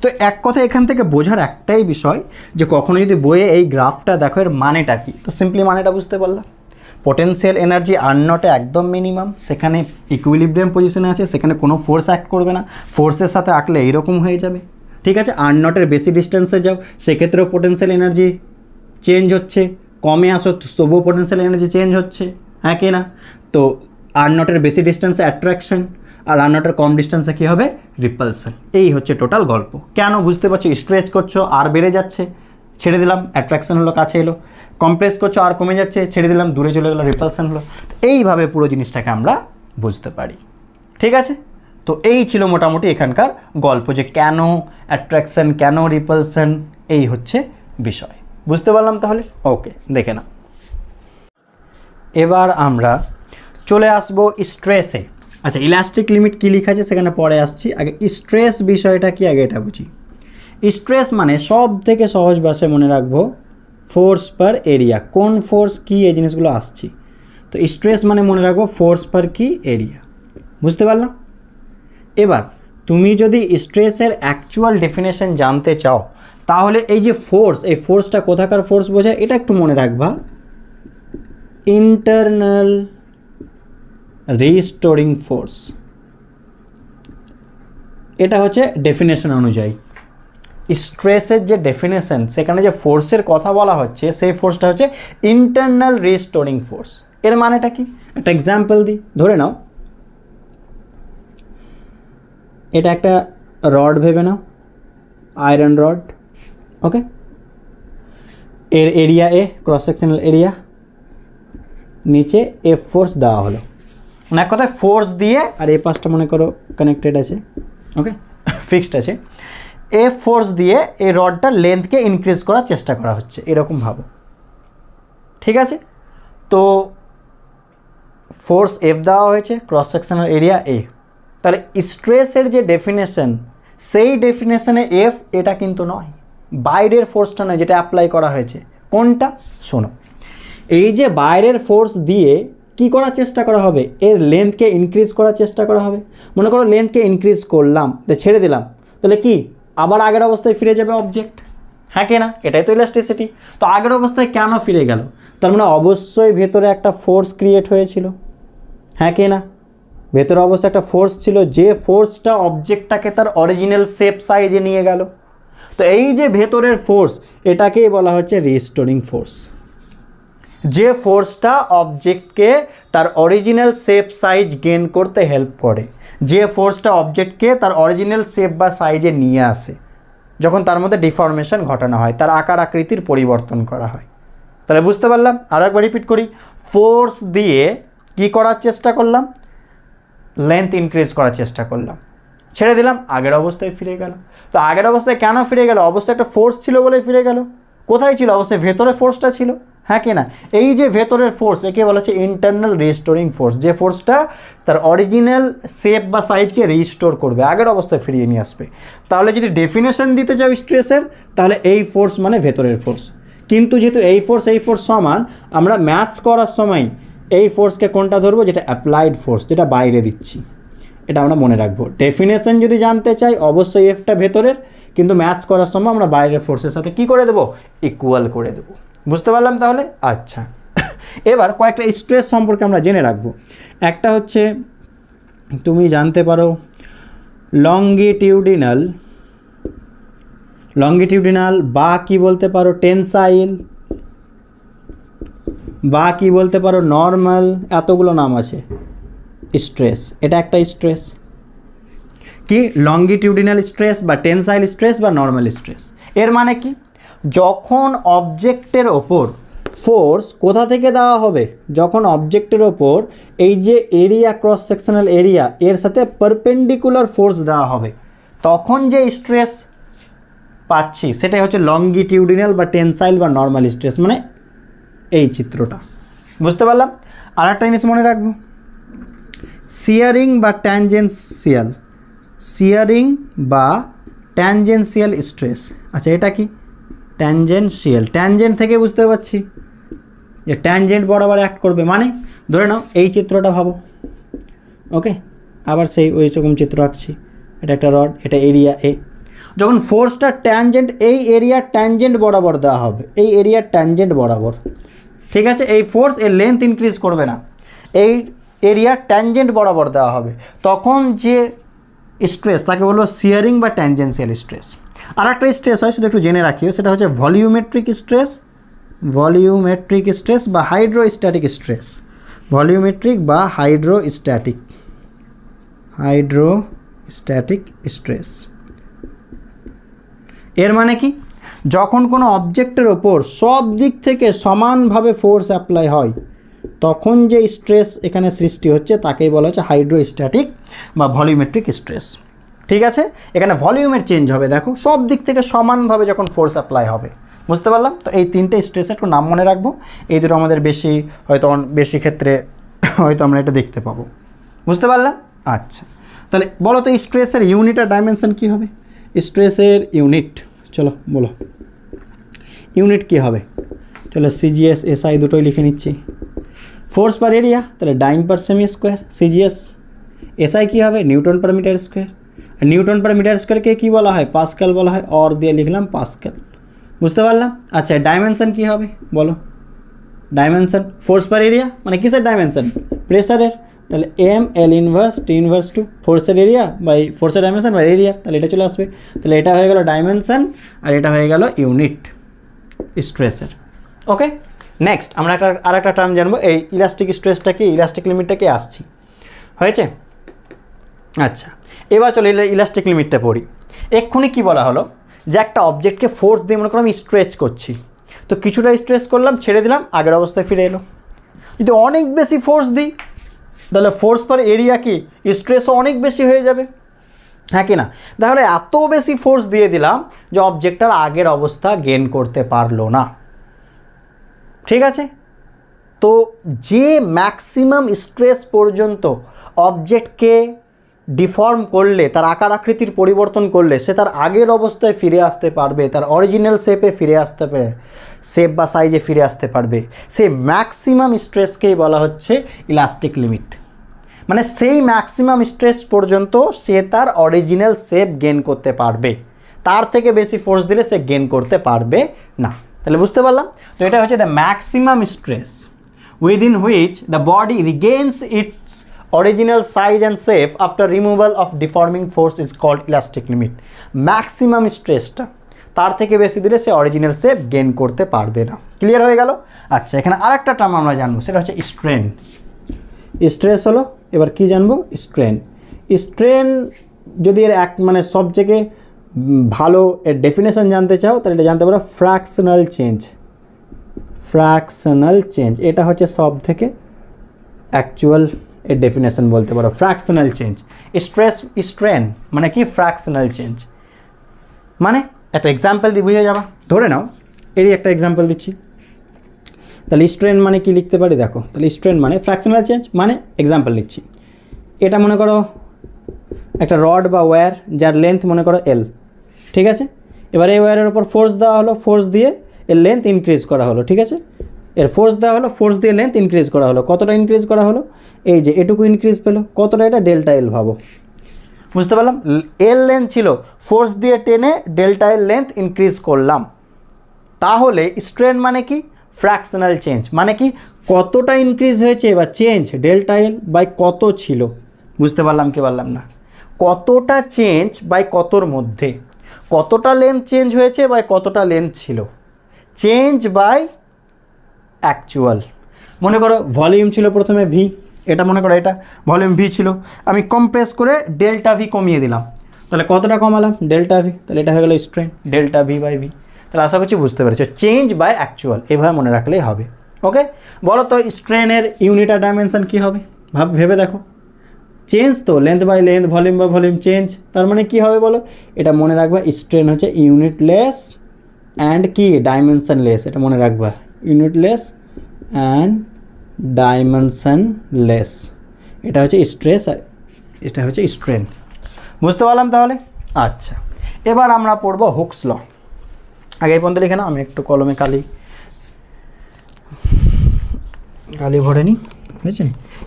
তো এক কথা এখান থেকে বোঝার একটাই বিষয় যে কখনো যদি বইয়ে এই গ্রাফটা দেখো এর মানেটা কী, তো সিম্পলি মানেটা বুঝতে পারলাম। পোটেনশিয়াল এনার্জি আর নটে একদম মিনিমাম, সেখানে ইকুইলিব্রিয়াম পজিশনে আছে, সেখানে কোনো ফোর্স অ্যাক্ট করবে না, ফোর্সের সাথে আঁকলে এইরকম হয়ে যাবে, ঠিক আছে? আর নটের বেশি ডিস্টেন্সে যাও, সেক্ষেত্রেও পোটেনশিয়াল এনার্জি চেঞ্জ হচ্ছে, কমে আসো তবুও পোটেনশিয়াল এনার্জি চেঞ্জ হচ্ছে, হ্যাঁ কি না? তো আর নটের বেশি ডিস্টেন্সে অ্যাট্রাকশন, আর আর নটের কম ডিস্টেন্সে কী হবে, রিপালশন। এই হচ্ছে টোটাল গল্প। কেন বুঝতে পারছো, স্ট্রেচ করছো আর বেড়ে যাচ্ছে, ছেড়ে দিলাম, অ্যাট্রাকশন হলো, কাছে এলো, কমপ্রেস করছো আর কমে যাচ্ছে, ছেড়ে দিলাম, দূরে চলে গেলো, রিপালশন হলো। এইভাবে পুরো জিনিসটাকে আমরা বুঝতে পারি, ঠিক আছে? তো এই ছিল মোটামুটি এখানকার গল্প, যে কেন অ্যাট্রাকশন, কেন রিপালশন, এই হচ্ছে বিষয়। বুঝতে পারলাম তাহলে? ওকে, দেখে নাও। এবার আমরা চলে আসব স্ট্রেসে। আচ্ছা, ইলাস্টিক লিমিট কী লেখা আছে সেখানে পরে আসছি, আগে স্ট্রেস বিষয়টা কি আগে এটা বুঝি। স্ট্রেস মানে সব থেকে সহজ ভাষায় মনে রাখবো ফোর্স পার এরিয়া। কোন ফোর্স কী, এই জিনিসগুলো আসছি। তো স্ট্রেস মানে মনে রাখবো ফোর্স পার কি এরিয়া। বুঝতে পারলাম? এবার তুমি যদি স্ট্রেসের অ্যাকচুয়াল ডেফিনেশন জানতে চাও, তাহলে এই যে ফোর্স, এই ফোর্সটা কোথাকার ফোর্স বোঝায় এটা একটু মনে রাখবা, ইন্টারনাল রিস্টোরিং ফোর্স। এটা হচ্ছে ডেফিনেশন অনুযায়ী স্ট্রেসের যে ডেফিনেশন, সেখানে যে ফোর্সের কথা বলা হচ্ছে, সেই ফোর্সটা হচ্ছে ইন্টারনাল রিস্টোরিং ফোর্স। এর মানেটা কি, একটা এক্সাম্পল দিই। ধরে নাও এটা একটা রড ভেবে নাও, আয়রন রড, ওকে? এর এরিয়া এ, ক্রস সেকশনাল এরিয়া, নিচে এফ ফোর্স দেওয়া হলো, মানে এক কথায় ফোর্স দিয়ে, আর এই পাশটা মনে করো কানেক্টেড আছে, ওকে, ফিক্সড আছে, এফ ফোর্স দিয়ে এই রডটার লেন্থকে ইনক্রিজ করার চেষ্টা করা হচ্ছে, এরকম ভাবো, ঠিক আছে? তো ফোর্স এফ দেওয়া হয়েছে, ক্রস সেকশনাল এরিয়া এ। তাহলে স্ট্রেসের যে ডেফিনেশন, সেই ডেফিনেশনে এফ এটা কিন্তু নয়, বাইরের ফোর্সটা নয় যেটা অ্যাপ্লাই করা হয়েছে। কোনটা? শোনো, এই যে বাইরের ফোর্স দিয়ে কি করার চেষ্টা করা হবে, এর লেন্থকে ইনক্রিজ করার চেষ্টা করা হবে। মনে করো লেন্থকে ইনক্রিজ করলাম, তো ছেড়ে দিলাম, তাহলে কি আবার আগের অবস্থায় ফিরে যাবে অবজেক্ট, হ্যাঁ কি না? এটাই তো ইলাস্টিসিটি। তো আগের অবস্থায় কেন ফিরে গেল? তার মানে অবশ্যই ভেতরে একটা ফোর্স ক্রিয়েট হয়েছিল, হ্যাঁ কি না? ভেতরে অবশ্যই একটা ফোর্স ছিল, যে ফোর্সটা অবজেক্টটাকে তার অরিজিনাল শেপ সাইজে নিয়ে গেল। তো এই যে ভেতরের ফোর্স, এটাকেই বলা হচ্ছে রিস্টোরিং ফোর্স। যে ফোর্সটা অবজেক্টকে তার অরিজিনাল শেপ সাইজ গেন করতে হেল্প করে, যে ফোর্সটা অবজেক্টকে তার অরিজিনাল শেপ বা সাইজে নিয়ে আসে, যখন তার মধ্যে ডিফর্মেশন ঘটানো হয়, তার আকার আকৃতির পরিবর্তন করা হয়। তাহলে বুঝতে পারলাম? আরও একবার রিপিট করি, ফোর্স দিয়ে কি করার চেষ্টা করলাম, লেন্থ ইনক্রিজ করার চেষ্টা করলাম, ছেড়ে দিলাম, আগের অবস্থায় ফিরে গেল। তো আগের অবস্থায় কেন ফিরে গেল? অবস্থায় একটা ফোর্স ছিল বলে ফিরে গেল। কোথায় ছিল? অবশ্যই ভেতরে ফোর্সটা ছিল, হ্যাঁ কি না? এই যে ভেতরের ফোর্স, একে বলা হচ্ছে ইন্টারনাল রিস্টোরিং ফোর্স। যে ফোর্সটা তার অরিজিনাল শেপ বা সাইজকে রিস্টোর করবে, আগের অবস্থায় ফিরিয়ে নিয়ে আসবে। তাহলে যদি ডেফিনেশন দিতে চাও স্ট্রেসের, তাহলে এই ফোর্স মানে ভেতরের ফোর্স। কিন্তু যেহেতু এই ফোর্স সমান, আমরা ম্যাথস করার সময় এই ফোর্সকে কোনটা ধরবো, যেটা অ্যাপ্লাইড ফোর্স, যেটা বাইরে দিচ্ছি, এটা আমরা মনে রাখবো। ডেফিনেশন যদি জানতে চাই, অবশ্যই এফটা ভেতরের, কিন্তু ম্যাথস করার সময় আমরা বাইরের ফোর্সের সাথে কি করে দেবো, ইকুয়াল করে দেবো। বুঝতে পারলাম তাহলে? আচ্ছা, এবার কয়েকটা স্ট্রেস সম্পর্কে আমরা জেনে রাখবো। একটা হচ্ছে তুমি জানতে পারো লঙ্গিটিউডিনাল বা কি বলতে পারো টেনসাইল, বা কি বলতে পারো নর্মাল, এতগুলো নাম আছে স্ট্রেস। এটা একটা স্ট্রেস, কি লঙ্গিটিউডিনাল স্ট্রেস বা টেনসাইল স্ট্রেস বা নর্মাল স্ট্রেস। এর মানে কি? যখন অবজেক্টের ওপর ফোর্স কোথা থেকে দেওয়া হবে, যখন অবজেক্টের ওপর এই যে এরিয়া ক্রস সেকশনাল এরিয়া এর সাথে পারপেন্ডিকুলার ফোর্স দেওয়া হবে, তখন যে স্ট্রেস পাচ্ছি সেটাই হচ্ছে লংগিটিউডিনাল বা টেনসাইল বা নর্মাল স্ট্রেস, মানে এই চিত্রটা। বুঝতে পারলাম? আর একটা জিনিস মনে রাখবো, শিয়ারিং বা ট্যানজেন্সিয়াল, শিয়ারিং বা ট্যানজেন্সিয়াল স্ট্রেস। আচ্ছা এটা কি? ট্যানজেন্সিয়াল, ট্যানজেন্ট থেকে বুঝতে পারছি যে ট্যানজেন্ট বরাবর অ্যাক্ট করবে, মানে ধরে নাও এই চিত্রটা ভাবো, ওকে, আবার সেই ওই রকম চিত্র আঁকছি, এটা একটা রড, এটা এরিয়া এ, যখন ফোর্সটা ট্যানজেন্ট এই এরিয়ার ট্যানজেন্ট বরাবর দেওয়া হবে, এই এরিয়ার ট্যানজেন্ট বরাবর, ঠিক আছে, এই ফোর্স এর লেন্থ ইনক্রিজ করবে না, এই এরিয়ার ট্যানজেন্ট বরাবর দেওয়া হবে, তখন যে স্ট্রেস তাকে বলবো শিয়ারিং বা ট্যানজেন্সিয়াল স্ট্রেস। আর একটা স্ট্রেস হয়, শুধু একটু জেনে রাখিও, সেটা হচ্ছে ভলিউমেট্রিক স্ট্রেস, ভলিউমেট্রিক স্ট্রেস বা হাইড্রোস্ট্যাটিক স্ট্রেস, ভলিউমেট্রিক বা হাইড্রোস্ট্যাটিক স্ট্রেস। এর মানে কি? যখন কোনো অবজেক্টের ওপর সব দিক থেকে সমানভাবে ফোর্স অ্যাপ্লাই হয়, তখন যে স্ট্রেস এখানে সৃষ্টি হচ্ছে তাকেই বলা হচ্ছে হাইড্রোস্ট্যাটিক বা ভলিউমেট্রিক স্ট্রেস। ঠিক আছে, এখানে ভলিউমের চেঞ্জ হবে, দেখো সব দিক থেকে সমানভাবে যখন ফোর্স অ্যাপ্লাই হবে। বুঝতে পারলাম? তো এই তিনটে স্ট্রেসের একটু নাম মনে রাখবো, এই দুটো আমাদের বেশি ক্ষেত্রে হয়তো আমরা এটা দেখতে পাবো। বুঝতে পারলাম? আচ্ছা, তাহলে বলো তো স্ট্রেসের ইউনিট আর ডাইমেনশন কী হবে? স্ট্রেসের ইউনিট, চলো বলো ইউনিট কী হবে? চলো সিজিএস এসআই দুটোই লিখে নিচ্ছি। ফোর্স পার এরিয়া, তাহলে dyne per semi square CGS. SI কী হবে? Newton per metre square. Newton per metre স্কোয়ারকে কী বলা হয়? পাস্কেল বলা হয়, অর দিয়ে লিখলাম পাস্কেল। বুঝতে পারলাম? আচ্ছা, ডাইমেনশন কী হবে বলো? ডাইমেনশন ফোর্স পার এরিয়া, মানে কিসের ডাইমেনশন? প্রেসারের, তাহলে M L inverse T inverse two ফোর্সের এরিয়া বাই ফোর্সের ডাইমেনশন বাই এরিয়া, তাহলে এটা চলে আসবে। তাহলে এটা হয়ে গেল ডাইমেনশন আর এটা হয়ে গেল ইউনিট স্ট্রেসের। ওকে, নেক্সট আমরা আর একটা টার্ম জানবো, এই ইলাস্টিক স্ট্রেসটা কি, ইলাস্টিক লিমিটটা কি আসছি, হয়েছে? আচ্ছা, এবার চলো ইলাস্টিক লিমিটটা পড়ি। এক্ষুনি কি বলা হলো যে একটা অবজেক্টকে ফোর্স দিয়ে মনে করো আমি স্ট্রেচ করছি, তো কিছুটা স্ট্রেচ করলাম, ছেড়ে দিলাম, আগের অবস্থায় ফিরে এলো। যদি অনেক বেশি ফোর্স দিই তাহলে ফোর্স পার এরিয়া কি স্ট্রেসও অনেক বেশি হয়ে যাবে, হ্যাঁ কি না? তাহলে এত বেশি ফোর্স দিয়ে দিলাম যে অবজেক্টটার আগের অবস্থা গেইন করতে পারলো না। ঠিক আছে, তো যে ম্যাক্সিমাম স্ট্রেস পর্যন্ত অবজেক্টকে ডিফর্ম করলে, তার আকার আকৃতির পরিবর্তন করলে সে তার আগের অবস্থায় ফিরে আসতে পারবে, তার অরিজিনাল শেপে ফিরে আসতে পারবে, শেপ বা সাইজে ফিরে আসতে পারবে, সেই ম্যাক্সিমাম স্ট্রেসকেই বলা হচ্ছে ইলাস্টিক লিমিট। মানে সেই ম্যাক্সিমাম স্ট্রেস পর্যন্ত সে তার অরিজিনাল শেপ গেইন করতে পারবে, তার থেকে বেশি ফোর্স দিলে সে গেইন করতে পারবে না। তাহলে বুঝতে পারলাম? তো এটা হচ্ছে the maximum stress within which the body regains its original size and shape after removal of deforming force is called elastic limit. Maximum স্ট্রেসটা তার থেকে বেশি দিলে সে অরিজিনাল শেপ গেইন করতে পারবে না। ক্লিয়ার হয়ে গেল? আচ্ছা, এখানে আরেকটা টার্ম আমরা জানবো, সেটা হচ্ছে স্ট্রেন। স্ট্রেস হলো, এবার কি জানবো? স্ট্রেন। স্ট্রেন যদি এর মানে সব থেকে ভালো এর ডেফিনেশন জানতে চাও তাহলে এটা জানতে পারো ফ্র্যাকশনাল চেঞ্জ। ফ্র্যাকশনাল চেঞ্জ, এটা হচ্ছে সব থেকে অ্যাকচুয়াল এর ডেফিনেশন বলতে পারো, ফ্র্যাকশনাল চেঞ্জ। স্ট্রেন মানে কি? Fractional change. মানে একটা এক্সাম্পল দিয়ে বুঝে যাবা। ধরে নাও এরই একটা এক্সাম্পল দিচ্ছি, তাহলে স্ট্রেন মানে কি লিখতে পারি দেখো। তাহলে স্ট্রেন মানে ফ্র্যাকশনাল চেঞ্জ, মানে এক্সাম্পল দিচ্ছি, এটা মনে করো একটা রড বা ওয়্যার যার লেন্থ মনে করো এল। ঠিক আছে, এবার এই ওয়্যারের ওপর ফোর্স দেওয়া হলো, ফোর্স দিয়ে এর লেন্থ ইনক্রিজ করা হলো। ঠিক আছে, এর ফোর্স দেওয়া হলো, ফোর্স দিয়ে লেন্থ ইনক্রিজ করা হলো। কতটা ইনক্রিজ করা হলো? এই যে এটুকু ইনক্রিজ পেলো, কতটা? এটা ডেল্টা এল ভাবো। বুঝতে পারলাম? এল লেন্থ ছিল, ফোর্স দিয়ে টেনে ডেল্টা এল লেন্থ ইনক্রিজ করলাম। তাহলে স্ট্রেন মানে কি? Fractional change. মানে কি? কতটা ইনক্রিজ হয়েছে বা চেঞ্জ ডেল্টা এল বাই কত ছিল। বুঝতে পারলাম কি পারলাম না? কতটা চেঞ্জ বাই কতর মধ্যে, কতটা লেন্থ চেঞ্জ হয়েছে বাই কতটা লেন্থ ছিল, চেঞ্জ বাই অ্যাকচুয়াল। মনে করো ভলিউম ছিল প্রথমে ভি, এটা মনে করো এটা ভলিউম ভি ছিল, আমি কম্প্রেস করে ডেল্টা ভি কমিয়ে দিলাম, তাহলে কতটা কমালাম? Delta V. তাহলে এটা হয়ে গেল strain, delta V by V. তাহলে আশা করছি বুঝতে পেরেছো, চেঞ্জ বাই অ্যাকচুয়াল এভাবে মনে রাখলেই হবে। ওকে, বলো তো স্ট্রেনের ইউনিট আর ডাইমেনশন কী হবে, ভেবে দেখো। চেঞ্জ তো length by length, volume by volume change, তার মানে কী হবে বলো, এটা মনে রাখবা স্ট্রেন হচ্ছে ইউনিটলেস অ্যান্ড কি ডাইমেনশনলেস, এটা মনে রাখবা ইউনিটলেস অ্যান্ড ডাইমেনশনলেস, এটা হচ্ছে স্ট্রেস আর এটা হচ্ছে স্ট্রেন। বুঝতে পারলাম তাহলে? আচ্ছা, এবার আমরা পড়বো হুকস ল। আগে এই পর্যন্ত লিখে নাও, আমি একটু কলমে কালি ভরে নিই, হয়েছে?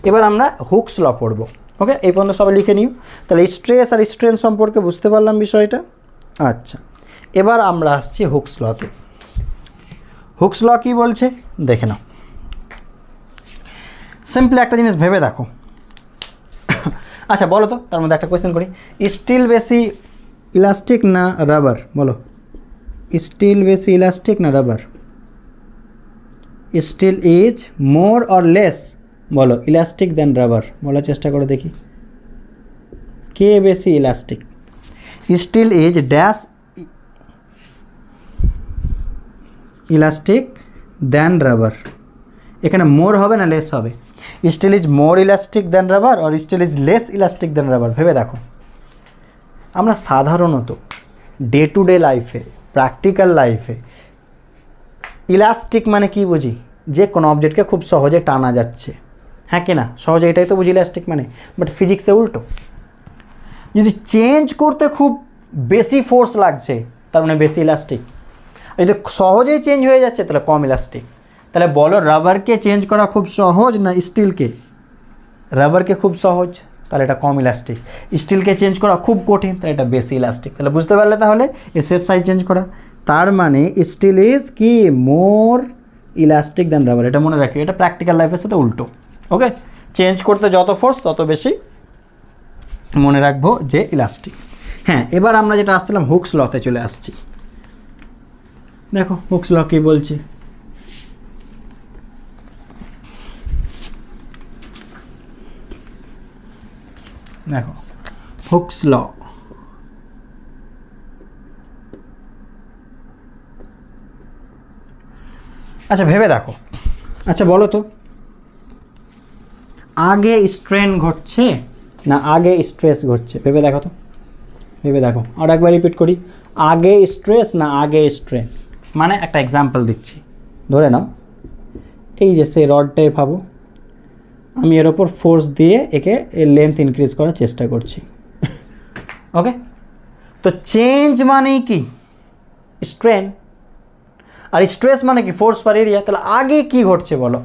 এবার আমরা হুকস ল পড়বো। ওকে, এই পর্যন্ত সবাই লিখে নিও। তাহলে স্ট্রেস আর স্ট্রেন সম্পর্কে বুঝতে পারলাম বিষয়টা। আচ্ছা, এবার আমরা আসছি হুকস লতে। হুকস ল কী বলছে দেখে নাও। সিম্পলি একটা জিনিস ভেবে দেখো। আচ্ছা বলো তো, তার মধ্যে একটা কোয়েশ্চেন করি, স্টিল বেশি ইলাস্টিক না রাবার? বলো, স্টিল বেশি ইলাস্টিক না rubber? Steel is more or less, বলো, ইলাস্টিক দেন রাবার? বলার চেষ্টা করে দেখি, কে বেশি elastic? Steel is dash elastic than rubber, এখানে মোর হবে না লেস হবে? Steel is more elastic than rubber আর steel is less elastic than rubber? ভেবে দেখো। আমরা সাধারণত ডে টু ডে লাইফে, প্র্যাকটিক্যাল লাইফে ইলাস্টিক মানে কি বুঝি? যে কোনো অবজেক্টকে খুব সহজে টানা যাচ্ছে, হ্যাঁ কি না? সহজে এটাই তো বুঝি ইলাস্টিক মানে। বাট ফিজিক্সে উল্টো, যদি চেঞ্জ করতে খুব বেশি ফোর্স লাগছে তার মানে বেশি ইলাস্টিক, যদি সহজেই চেঞ্জ হয়ে যাচ্ছে তাহলে কম ইলাস্টিক। তাহলে বলো, রাবারকে চেঞ্জ করা খুব সহজ না স্টিলকে? রাবারকে খুব সহজ, তাহলে এটা কম ইলাস্টিক। স্টিলকে চেঞ্জ করা খুব কঠিন, তাহলে এটা বেশি ইলাস্টিক। তাহলে বুঝতে পারলে তাহলে এর শেপ সাইজ চেঞ্জ করা, তার মানে স্টিল ইজ কি মোর ইলাস্টিক দেন রাবার, এটা মনে রাখি। এটা প্র্যাকটিক্যাল লাইফের সাথে উল্টো। ওকে, চেঞ্জ করতে যত ফোর্স তত বেশি মনে রাখবো যে ইলাস্টিক। হ্যাঁ, এবার আমরা যেটা আসছিলাম হুকস লতে চলে আসছি। দেখো হুকস ল কী বলছি। দেখো হুকস ল, আচ্ছা ভেবে দেখো। আচ্ছা বলো তো, আগে স্ট্রেন ঘটছে না আগে স্ট্রেস ঘটছে? ভেবে দেখো তো, ভেবে দেখো। আর একবার রিপিট করি, আগে স্ট্রেস না আগে স্ট্রেন? মানে একটা এক্সাম্পল দিচ্ছি, ধরে নাও এই যে সেই রডটাই ভাবো, আমি এর ওপর ফোর্স দিয়ে একে এর লেন্থ ইনক্রিজ করার চেষ্টা করছি। ওকে, তো চেঞ্জ মানে কি? স্ট্রেন। আর স্ট্রেস মানে কি? Force per area. তাহলে আগে কি ঘটছে বলো,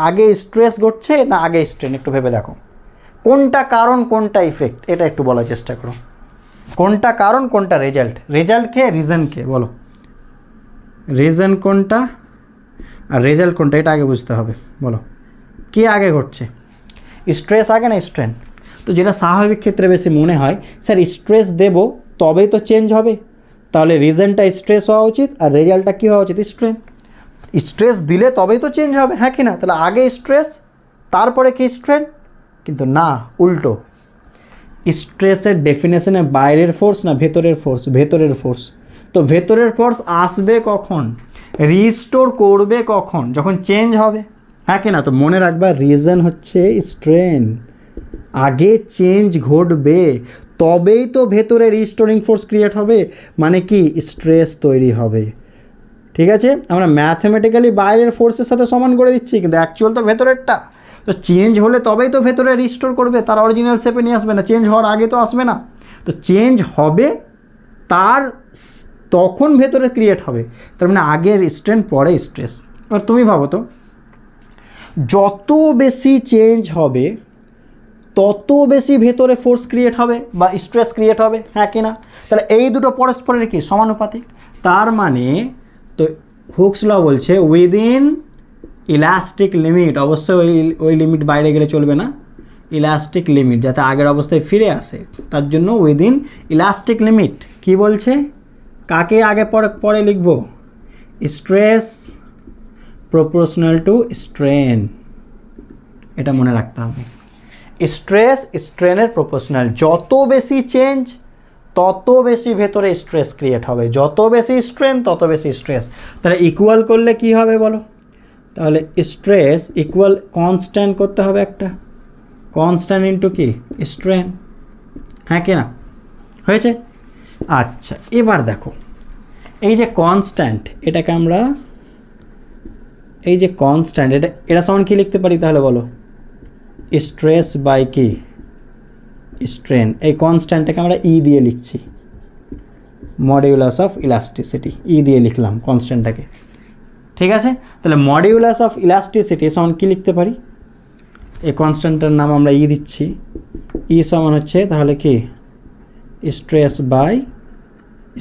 আগে স্ট্রেস ঘটছে না আগে স্ট্রেন? একটু ভেবে দেখো, কোনটা কারণ কোনটা ইফেক্ট, এটা একটু বলার চেষ্টা করো। কোনটা কারণ কোনটা রেজাল্ট? রেজাল্ট কে রিজন কে? বলো, রিজন কোনটা আর রেজাল্ট কোনটা, এটা আগে বুঝতে হবে। বলো কে আগে ঘটছে, স্ট্রেস আগে না স্ট্রেন? তো যেটা স্বাভাবিক ক্ষেত্রে বেশি মনে হয়, স্যার স্ট্রেস দেবো তবেই তো চেঞ্জ হবে, তাহলে রিজনটা স্ট্রেস হওয়া উচিত আর রেজাল্টটা কী হওয়া উচিত? স্ট্রেন। স্ট্রেস দিলে তবেই তো চেঞ্জ হবে, হ্যাঁ কি না? তাহলে আগে স্ট্রেস তারপরে কি স্ট্রেন? কিন্তু না, উল্টো। স্ট্রেসের ডেফিনেশনে বাইরের ফোর্স না ভেতরের ফোর্স? ভেতরের ফোর্স। তো ভেতরের ফোর্স আসবে কখন, রিস্টোর করবে কখন? যখন চেঞ্জ হবে, হ্যাঁ কি না? তো মনে রাখবা রিজন হচ্ছে স্ট্রেন, আগে চেঞ্জ ঘটবে তবেই তো ভেতরে রিস্টোরিং ফোর্স ক্রিয়েট হবে, মানে কি স্ট্রেস তৈরি হবে। ঠিক আছে, আমরা ম্যাথমেটিক্যালি বাইরের ফোর্সের সাথে সমান করে দিচ্ছি, কিন্তু অ্যাকচুয়াল তো ভেতরেরটা। তো চেঞ্জ হলে তবেই তো ভেতরে রিস্টোর করবে, তার অরিজিনাল শেপে নিয়ে আসবে না, চেঞ্জ হওয়ার আগে তো আসবে না। তো চেঞ্জ হবে তার তখন ভেতরে ক্রিয়েট হবে, তার মানে আগের স্ট্রেন পরে স্ট্রেস। এবার তুমি ভাবো তো, যত বেশি চেঞ্জ হবে তত বেশি ভেতরে ফোর্স ক্রিয়েট হবে বা স্ট্রেস ক্রিয়েট হবে, হ্যাঁ কি না? তাহলে এই দুটো পরস্পরের কি সমানুপাতিক। তার মানে তো হুকস ল বলছে উইদিন ইলাস্টিক লিমিট, অবশ্যই ওই লিমিট বাইরে গেলে চলবে না, ইলাস্টিক লিমিট যাতে আগের অবস্থায় ফিরে আসে, তার জন্য উইদিন ইলাস্টিক লিমিট। কি বলছে, কাকে আগে পরে লিখব? স্ট্রেস প্রপোর্শনাল টু স্ট্রেন, এটা মনে রাখতে হবে। স্ট্রেস স্ট্রেনের প্রপোর্শনাল, যত বেশি চেঞ্জ তত বেশি ভেতরে স্ট্রেস ক্রিয়েট হবে, যত বেশি স্ট্রেন তত বেশি স্ট্রেস। তাহলে ইকুয়াল করলে কি হবে বলো, তাহলে স্ট্রেস ইকুয়াল কনস্ট্যান্ট করতে হবে, একটা কনস্ট্যান্ট ইন্টু কি স্ট্রেন, হ্যাঁ কি না, হয়েছে। আচ্ছা এবার দেখো এই যে কনস্ট্যান্ট, এটাকে আমরা এই যে কনস্ট্যান্ট এটা সমান কি লিখতে পারি তাহলে বলো, স্ট্রেস বাই কি স্ট্রেন। এই কনস্ট্যান্টটাকে আমরা ই দিয়ে লিখছি, মডিউলাস অফ ইলাস্টিসিটি, ই দিয়ে লিখলাম কনস্ট্যান্টটাকে, ঠিক আছে। তাহলে মডিউলাস অফ ইলাস্টিসিটি সমান কি লিখতে পারি, এই কনস্ট্যান্টটার নাম আমরা ই দিচ্ছি, ই সমান হচ্ছে তাহলে কি স্ট্রেস বাই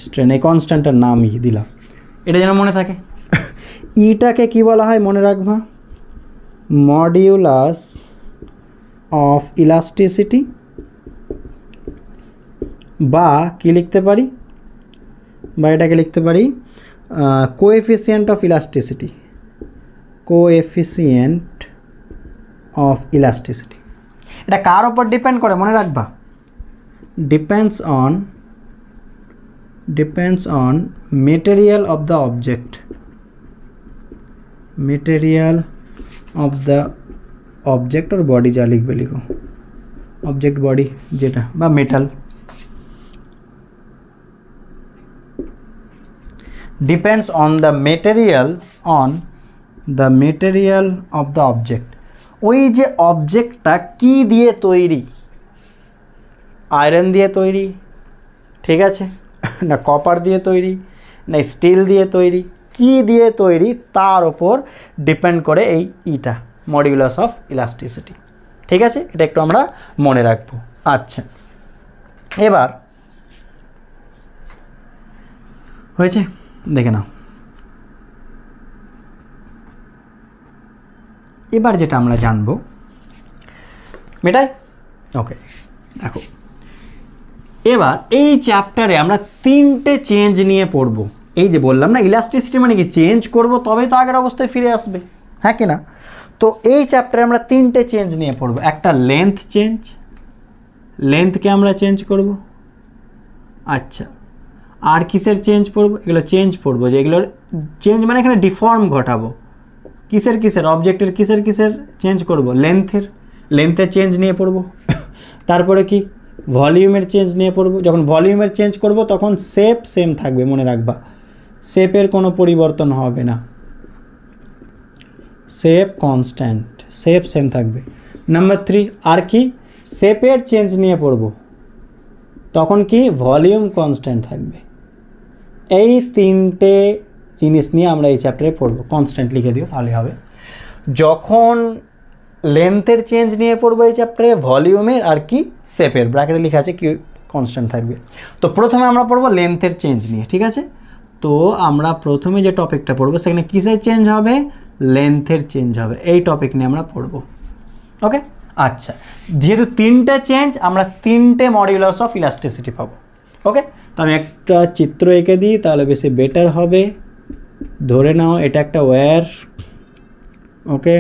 স্ট্রেন, এই কনস্ট্যান্টটার নাম ই দিলাম, এটা যেন মনে থাকে। ইটাকে কি বলা হয় মনে রাখবা, মডিউলাস অফ ইলাস্টিসিটি, বা কি লিখতে পারি, বা এটাকে লিখতে পারি coefficient of elasticity, coefficient of elasticity. এটা কার ওপর ডিপেন্ড করে মনে রাখবা, depends on material of the object, material of the object और বডি যা লিখবে লিখো, অবজেক্ট বডি যেটা বা metal, depends on the material of the object. ওই যে অবজেক্টটা কি দিয়ে তৈরি, আয়রন দিয়ে তৈরি, ঠিক আছে, না কপার দিয়ে তৈরি, না স্টিল দিয়ে তৈরি, কি দিয়ে তৈরি তার ওপর ডিপেন্ড করে এই ইটা মডিউলাস অফ ইলাস্টিসিটি, ঠিক আছে, এটা একটু আমরা মনে রাখবো। আচ্ছা এবার হয়েছে, দেখে নাও এবার যেটা আমরা জানবো মেটাই, ওকে দেখো এবার এই চ্যাপ্টারে আমরা তিনটে চেঞ্জ নিয়ে পড়বো। এই যে বললাম না ইলাস্টিসিটি মানে কি চেঞ্জ করব তবে তো আগের অবস্থায় ফিরে আসবে, হ্যাঁ কি না। তো এই চ্যাপ্টারে আমরা তিনটে চেঞ্জ নিয়ে পড়বো, একটা লেন্থ চেঞ্জ, লেন্থকে আমরা চেঞ্জ করব। আচ্ছা আর কিসের চেঞ্জ পড়বো, এগুলো চেঞ্জ পড়বো যে এগুলোর চেঞ্জ মানে এখানে ডিফর্ম ঘটাবো, কিসের অবজেক্টের কিসের চেঞ্জ করব, লেন্থের চেঞ্জ নিয়ে পড়বো। তারপরে কি ভলিউমের চেঞ্জ নিয়ে পড়বো, যখন ভলিউমের চেঞ্জ করব তখন শেপ সেম থাকবে মনে রাখবা, শেপের কোনো পরিবর্তন হবে না, শেপ কনস্ট্যান্ট, শেপ সেম থাকবে। নাম্বার 3 আর কি শেপের চেঞ্জ নিয়ে পড়ব, তখন কি ভলিউম কনস্ট্যান্ট থাকবে। এই তিনটে জিনিস নিয়ে আমরা এই চ্যাপ্টারে পড়ব, কনস্ট্যান্ট লিখে দিও তাহলে হবে। যখন লেন্থের চেঞ্জ নিয়ে পড়বো এই চ্যাপ্টারে, ভলিউমের আর কি শেপের, ব্র্যাকেটে লেখা আছে কি কনস্ট্যান্ট থাকবে। তো প্রথমে আমরা পড়বো লেন্থের চেঞ্জ নিয়ে, ঠিক আছে। তো আমরা প্রথমে যে টপিকটা পড়বো সেখানে কিসের চেঞ্জ হবে, লেন্থের চেঞ্জ হবে, এই টপিক নিয়ে আমরা পড়বো, ওকে। আচ্ছা যেহেতু তিনটে চেঞ্জ আমরা তিনটে মডিউলাস অফ ইলাস্টিসিটি পাবো, ওকে। তো আমি একটা চিত্র এঁকে দিই তাহলে বেশি বেটার হবে। ধরে নাও এটা একটা ওয়্যার, ওকে,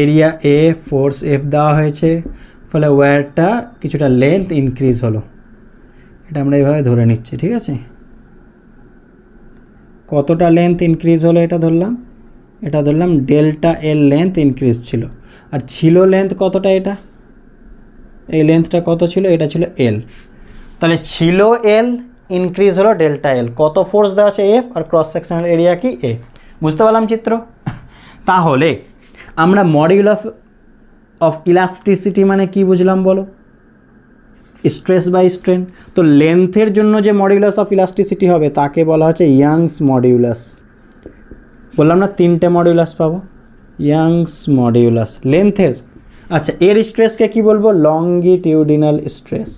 এরিয়া এ, ফোর্স এফ দেওয়া হয়েছে, ফলে ওয়্যারটা কিছুটা লেন্থ ইনক্রিজ হলো, এটা আমরা এইভাবে ধরে নিচ্ছি, ঠিক আছে। কতটা লেন্থ ইনক্রিজ হলো এটা ধরলাম ডেল্টা এল লেন্থ ইনক্রিজ ছিল, আর ছিল লেন্থ কতটা, এটা এই লেন্থটা কত ছিল, এটা ছিল এল, তাহলে ছিল এল ইনক্রিজ হলো ডেল্টা এল, কত ফোর্স দেওয়া আছে এফ, আর ক্রস সেকশনাল এরিয়া কি এ, বুঝতে পারলাম চিত্র। তাহলে আমরা মডিউলাস অফ ইলাস্টিসিটি মানে কি বুঝলাম বলো, স্ট্রেস বাই স্ট্রেন। তো লেন্থের জন্য যে মডিউলাস অফ ইলাস্টিসিটি হবে তাকে বলা হচ্ছে ইয়াংস মডিউলাস, বললাম না তিনটে মডিউলাস পাবো, ইয়াংস মডিউলাস লেন্থের। আচ্ছা এর স্ট্রেসকে কি বলবো, লংগিটিউডিনাল স্ট্রেস,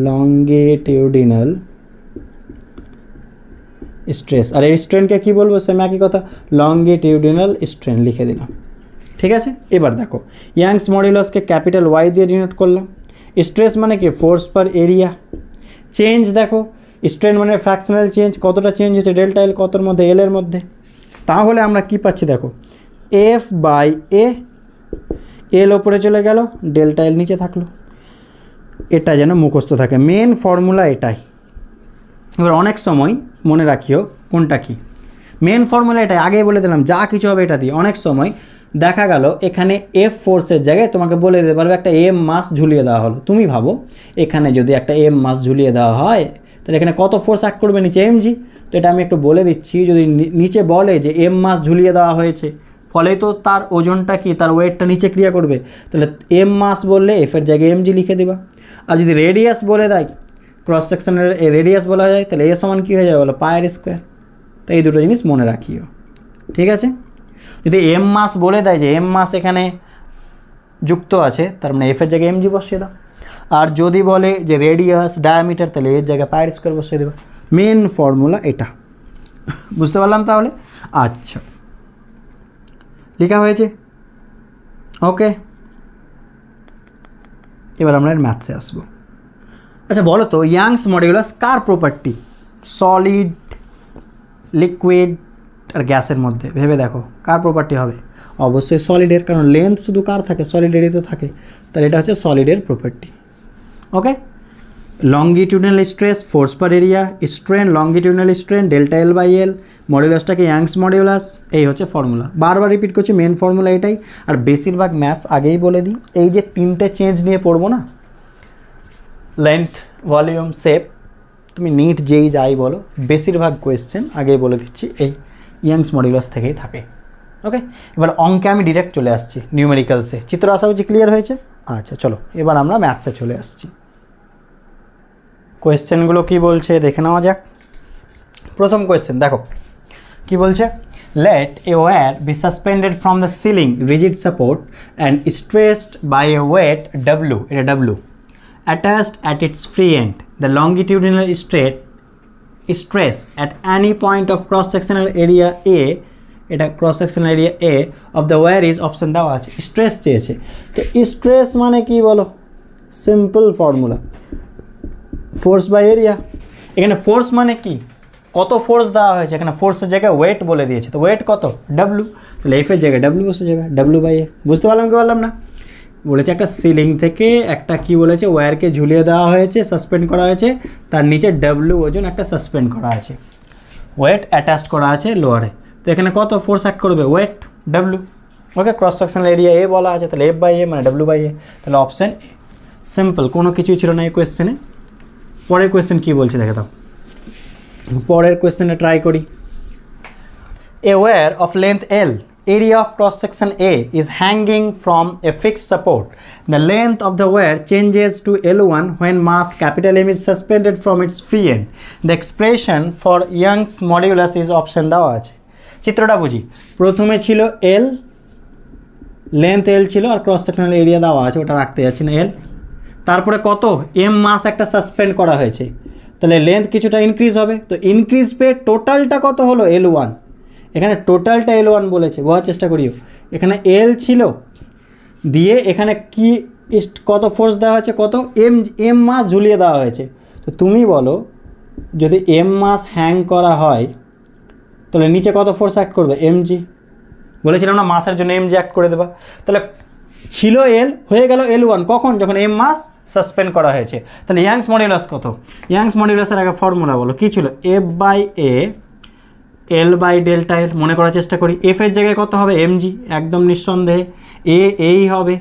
লংগিটিউডিনাল স্ট্রেস। আর এর স্ট্রেনকে কি বলবো, সেম একই কথা, লংগিটিউডিনাল স্ট্রেন লিখে দিলাম, ঠিক আছে। এবার দেখো ইয়াংস মডিউলাসকে ক্যাপিটাল ওয়াই দিয়ে ডিনোট করলাম। স্ট্রেস মানে কি ফোর্স পার এরিয়া, চেঞ্জ দেখো স্ট্রেন মানে ফ্র্যাকশনাল চেঞ্জ, কতটা চেঞ্জ হচ্ছে ডেল্টা এল, কতর মধ্যে এল এর মধ্যে। তাহলে আমরা কি পাচ্ছি দেখো, এফ বাই এ, এল ওপরে চলে গেল, ডেল্টা এল নিচে থাকলো। এটা যেন মুখস্থ থাকে, মেন ফর্মুলা এটাই। এবার অনেক সময় মনে রাখিও কোনটা কি মেন ফর্মুলা, এটাই আগেই বলে দিলাম, যা কিছু হবে এটা দিয়ে। অনেক সময় দেখা গেল এখানে এফ ফোর্সের জায়গায় তোমাকে বলে দিতে পারবে একটা এম মাস ঝুলিয়ে দেওয়া হলো। তুমি ভাবো এখানে যদি একটা এম মাস ঝুলিয়ে দেওয়া হয় তাহলে এখানে কত ফোর্স অ্যাক্ট করবে নিচে, এমজি। তো এটা আমি একটু বলে দিচ্ছি, যদি নিচে বলে যে এম মাস ঝুলিয়ে দেওয়া হয়েছে, ফলে তো তার ওজনটা কি, তার ওয়েটটা নিচে ক্রিয়া করবে, তাহলে এম মাস বললে এফের জায়গায় এমজি লিখে দেবা। আর যদি রেডিয়াস বলে দেয়, ক্রস সেকশনের রেডিয়াস বলা যায়, তাহলে এ সমান কী হয়ে যাবে বলো, পায়ের স্কোয়ার। তো এই দুটো জিনিস মনে রাখিও, ঠিক আছে। যদি এম মাস বলে দেয় যে এম মাস এখানে যুক্ত আছে, তার মানে এফের জায়গায় এমজি বসিয়ে দাও। আর যদি বলে যে রেডিয়াস ডায়ামিটার, তাহলে এর জায়গায় পায়ের স্কোয়ার বসিয়ে দেবে। মেন ফর্মুলা এটা, বুঝতে পারলাম তাহলে? আচ্ছা, লেখা হয়েছে, ওকে। এবার আমরা ম্যাথসে আসবো। আচ্ছা বলো তো, ইয়াংস মডিউলাস কার প্রপার্টি? সলিড, লিকুইড আর গ্যাসের মধ্যে ভেবে দেখো কার প্রপার্টি হবে? অবশ্যই সলিডের, কারণ লেন্থ শুধু কার থাকে, সলিডেরই তো থাকে, তাহলে এটা হচ্ছে সলিডের প্রপার্টি। Okay, longitudinal stress, force per area, strain, longitudinal strain, delta L by L, মডিউলাসটাকে ইয়াংস মডিউলাস, এই হচ্ছে ফর্মুলা। বারবার রিপিট করছি, মেন ফর্মুলা এটাই। আর বেশিরভাগ ম্যাথস আগেই বলে দিই, এই যে তিনটে চেঞ্জ নিয়ে পড়বো না, লেন্থ, ভলিউম, শেপ, তুমি নিট যেই যাই বলো, বেশিরভাগ কোয়েশ্চেন আগেই বলে দিচ্ছি এই ইয়াংস মডিউলাস থেকেই থাকে। ওকে, এবার অঙ্কে আমি ডিরেক্ট চলে আসছি, নিউমেরিক্যালসে। চিত্র আশা করছি ক্লিয়ার হয়েছে। আচ্ছা চলো এবার আমরা ম্যাথসে চলে আসছি। কোয়েশ্চেনগুলো কি বলছে দেখে নেওয়া যাক। প্রথম কোয়েশ্চেন দেখো কি বলছে, let a wire be suspended from the ceiling rigid support and stressed by a weight W, এটা W, attached at its free end. The longitudinal stress at any point of cross-sectional area A, এটা cross-sectional area A of the wire is option দেওয়া আছে, stress চেয়েছে। তো stress মানে কি বলো, simple formula, force by area. এখানে force মানে কি, কত ফোর্স দেওয়া হয়েছে, এখানে ফোর্সের জায়গায় ওয়েট বলে দিয়েছে, তো ওয়েট কত, ডাব্লু, তাহলে এফের জায়গায় ডাব্লু বসে যাবে, ডাব্লু বাই এ। বুঝতে পারলাম কি পারলাম না? বলেছে একটা সিলিং থেকে একটা কি বলেছে, ওয়্যারকে ঝুলিয়ে দেওয়া হয়েছে, সাসপেন্ড করা হয়েছে, তার নিচে ডাব্লু ওজন একটা সাসপেন্ড করা আছে, ওয়েট অ্যাটাচড করা আছে লোয়ারে। তো এখানে কত ফোর্স অ্যাক্ট করবে, ওয়েট ডাব্লু। ওকে, ক্রস সেকশনাল এরিয়া এ বলা আছে, তাহলে এফ বাই এ মানে ডাব্লু বাই এ, তাহলে অপশান এ। সিম্পল, কোনো কিছুই ছিল না এই কোয়েশ্চেনে। পরের কোয়েশ্চেন কী বলছে দেখে দাও, পরের কোয়েশ্চেনে ট্রাই করি। A wire of length L, area of cross section A is hanging from a fixed support. The length of the wire changes to L1 when mass capital M is suspended from its free end. The expression for Young's modulus is option দেওয়া আছে। চিত্রটা বুঝি, প্রথমে ছিল L, length L ছিল, আর cross sectional area দেওয়া আছে, ওটা রাখতে যাচ্ছি না L। তারপরে কত, M মাস একটা সাসপেন্ড করা হয়েছে, তাহলে লেন্থ কিছুটা ইনক্রিজ হবে, তো ইনক্রিজ পেয়ে টোটালটা কত হলো, L1। এখানে টোটালটা L1 বলেছে, বোঝার চেষ্টা করিও। এখানে L ছিল, দিয়ে এখানে কি কত ফোর্স দেওয়া হয়েছে, কত এম মাস ঝুলিয়ে দেওয়া হয়েছে। তো তুমি বলো যদি এম মাস হ্যাং করা হয় তাহলে নিচে কত ফোর্স অ্যাক্ট করবে, এমজি। বলেছিলাম না মাসের জন্য এমজি অ্যাক্ট করে দেবা। তাহলে ছিল এল, হয়ে গেল L1 কখন, যখন এম মাস সাসপেন্ড করা হয়েছে। তাহলে ইয়াংস মডিউলাস কত, ইয়াংস মডিউলাসের আগে ফর্মুলা বলো, কী ছিল, F by A L by delta L. মনে করার চেষ্টা করি, এফের জায়গায় কত হবে, এমজি, একদম নিঃসন্দেহে। এই হবে,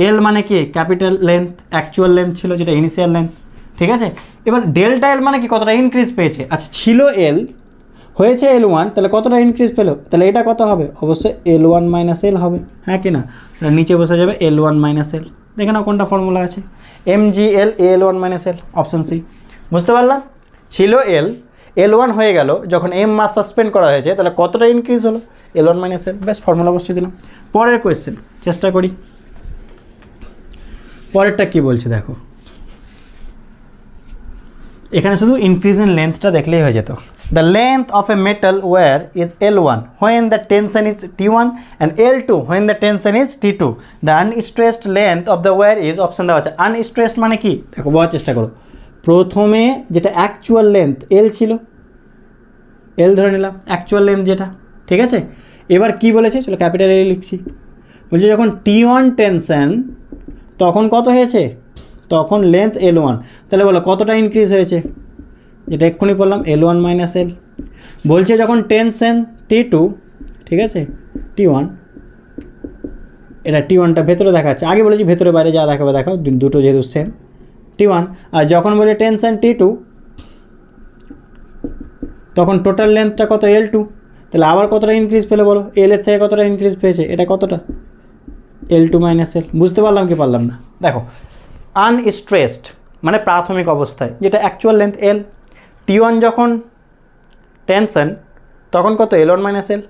এল মানে কি, ক্যাপিটাল লেন্থ, অ্যাকচুয়াল লেন্থ ছিল যেটা ইনিশিয়াল লেন্থ, ঠিক আছে। এবার ডেল্টা এল মানে কি, কতটা ইনক্রিজ পেয়েছে। আচ্ছা ছিল এল, হয়েছে L1, তাহলে কতটা ইনক্রিজ পেলো, তাহলে এটা কত হবে, অবশ্যই L1 মাইনাস এল হবে, হ্যাঁ কি না। নিচে বসে যাবে L1 মাইনাস এল। দেখে নাও কোনটা ফর্মুলা আছে, MGL L1 minus L, option C. বুঝতে পারলাম, ছিল এল, L1 হয়ে গেল যখন এম মাস সাসপেন্ড করা হয়েছে, তাহলে কতটা ইনক্রিজ হলো, L1 মাইনাস এল। বেশ, ফর্মুলা বসিয়ে দিলাম। পরের কোয়েশ্চেন চেষ্টা করি, পরেরটা কি বলছে দেখো। এখানে শুধু ইনক্রিজ ইন লেন্থটা দেখলেই হয়ে যেত। The length of a metal wire is L1 when the tension is T1 and L2 when the tension is T2. The unstressed length of the wire is option দেওয়া আছে। Unstressed মানে কি দেখো, বোঝার চেষ্টা করো। প্রথমে যেটা অ্যাকচুয়াল লেন্থ এল ছিল, এল ধরে নিলাম অ্যাকচুয়াল লেন্থ যেটা, ঠিক আছে। এবার কি বলেছে, চলো ক্যাপিটাল এল লিখছি। বলছে যখন T1 টেনশন তখন কত হয়েছে, তখন লেন্থ L1, তাহলে বলো কতটা ইনক্রিজ হয়েছে, যেটা এক্ষুনি বললাম L1 মাইনাস এল। বলছে যখন টেনশন T2, ঠিক আছে, T1, এটা T1টা ভেতরে দেখাচ্ছে, আগে বলেছি ভেতরে বাইরে যা দেখাবে দেখাও, দুটো যেহেতু সেম T1, আর যখন বলে টেনশন T2 তখন টোটাল লেন্থটা কত L2, তাহলে আবার কতটা ইনক্রিজ পেলে বলো, এল এর থেকে কতটা ইনক্রিজ পেয়েছে, এটা কতটা L2 মাইনাস এল। বুঝতে পারলাম কি পারলাম না? দেখো আনস্ট্রেসড মানে প্রাথমিক অবস্থায় যেটা অ্যাকচুয়াল লেন্থ এল, T1 যখন টেনশন তখন কত L1 মাইনাস এল,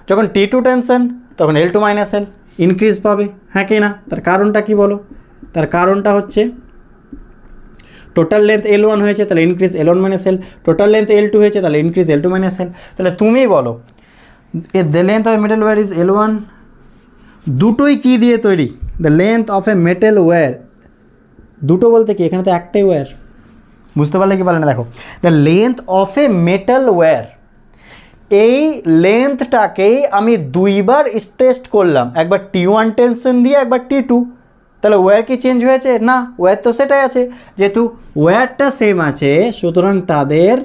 যখন T2 টেনশন তখন L2 মাইনাস এল ইনক্রিজ পাবে, হ্যাঁ কি না? তার কারণটা কি বলো? তার কারণটা হচ্ছে টোটাল লেন্থ L1 হয়েছে তাহলে increase L1 minus L, total length L2 হয়েছে তাহলে ইনক্রিজ L2 মাইনাস এল। তাহলে তুমি বলো the length of metal wire is L1, দুটোই কি দিয়ে তৈরি? The length of a metal wire, দুটো বলতে কি এখানে তো একটাই ওয়্যার, বুঝতে পারলে কি পারলে না? দেখো the length of a metal wire, এই লেন্থটাকেই আমি দুইবার টেস্ট করলাম, একবার T1 টেনশন দিয়ে একবার T2, তাহলে ওয়্যার কি চেঞ্জ হয়েছে? না, ওয়্যার তো সেটাই আছে, যেহেতু ওয়্যারটা সেম আছে সুতরাং তাদের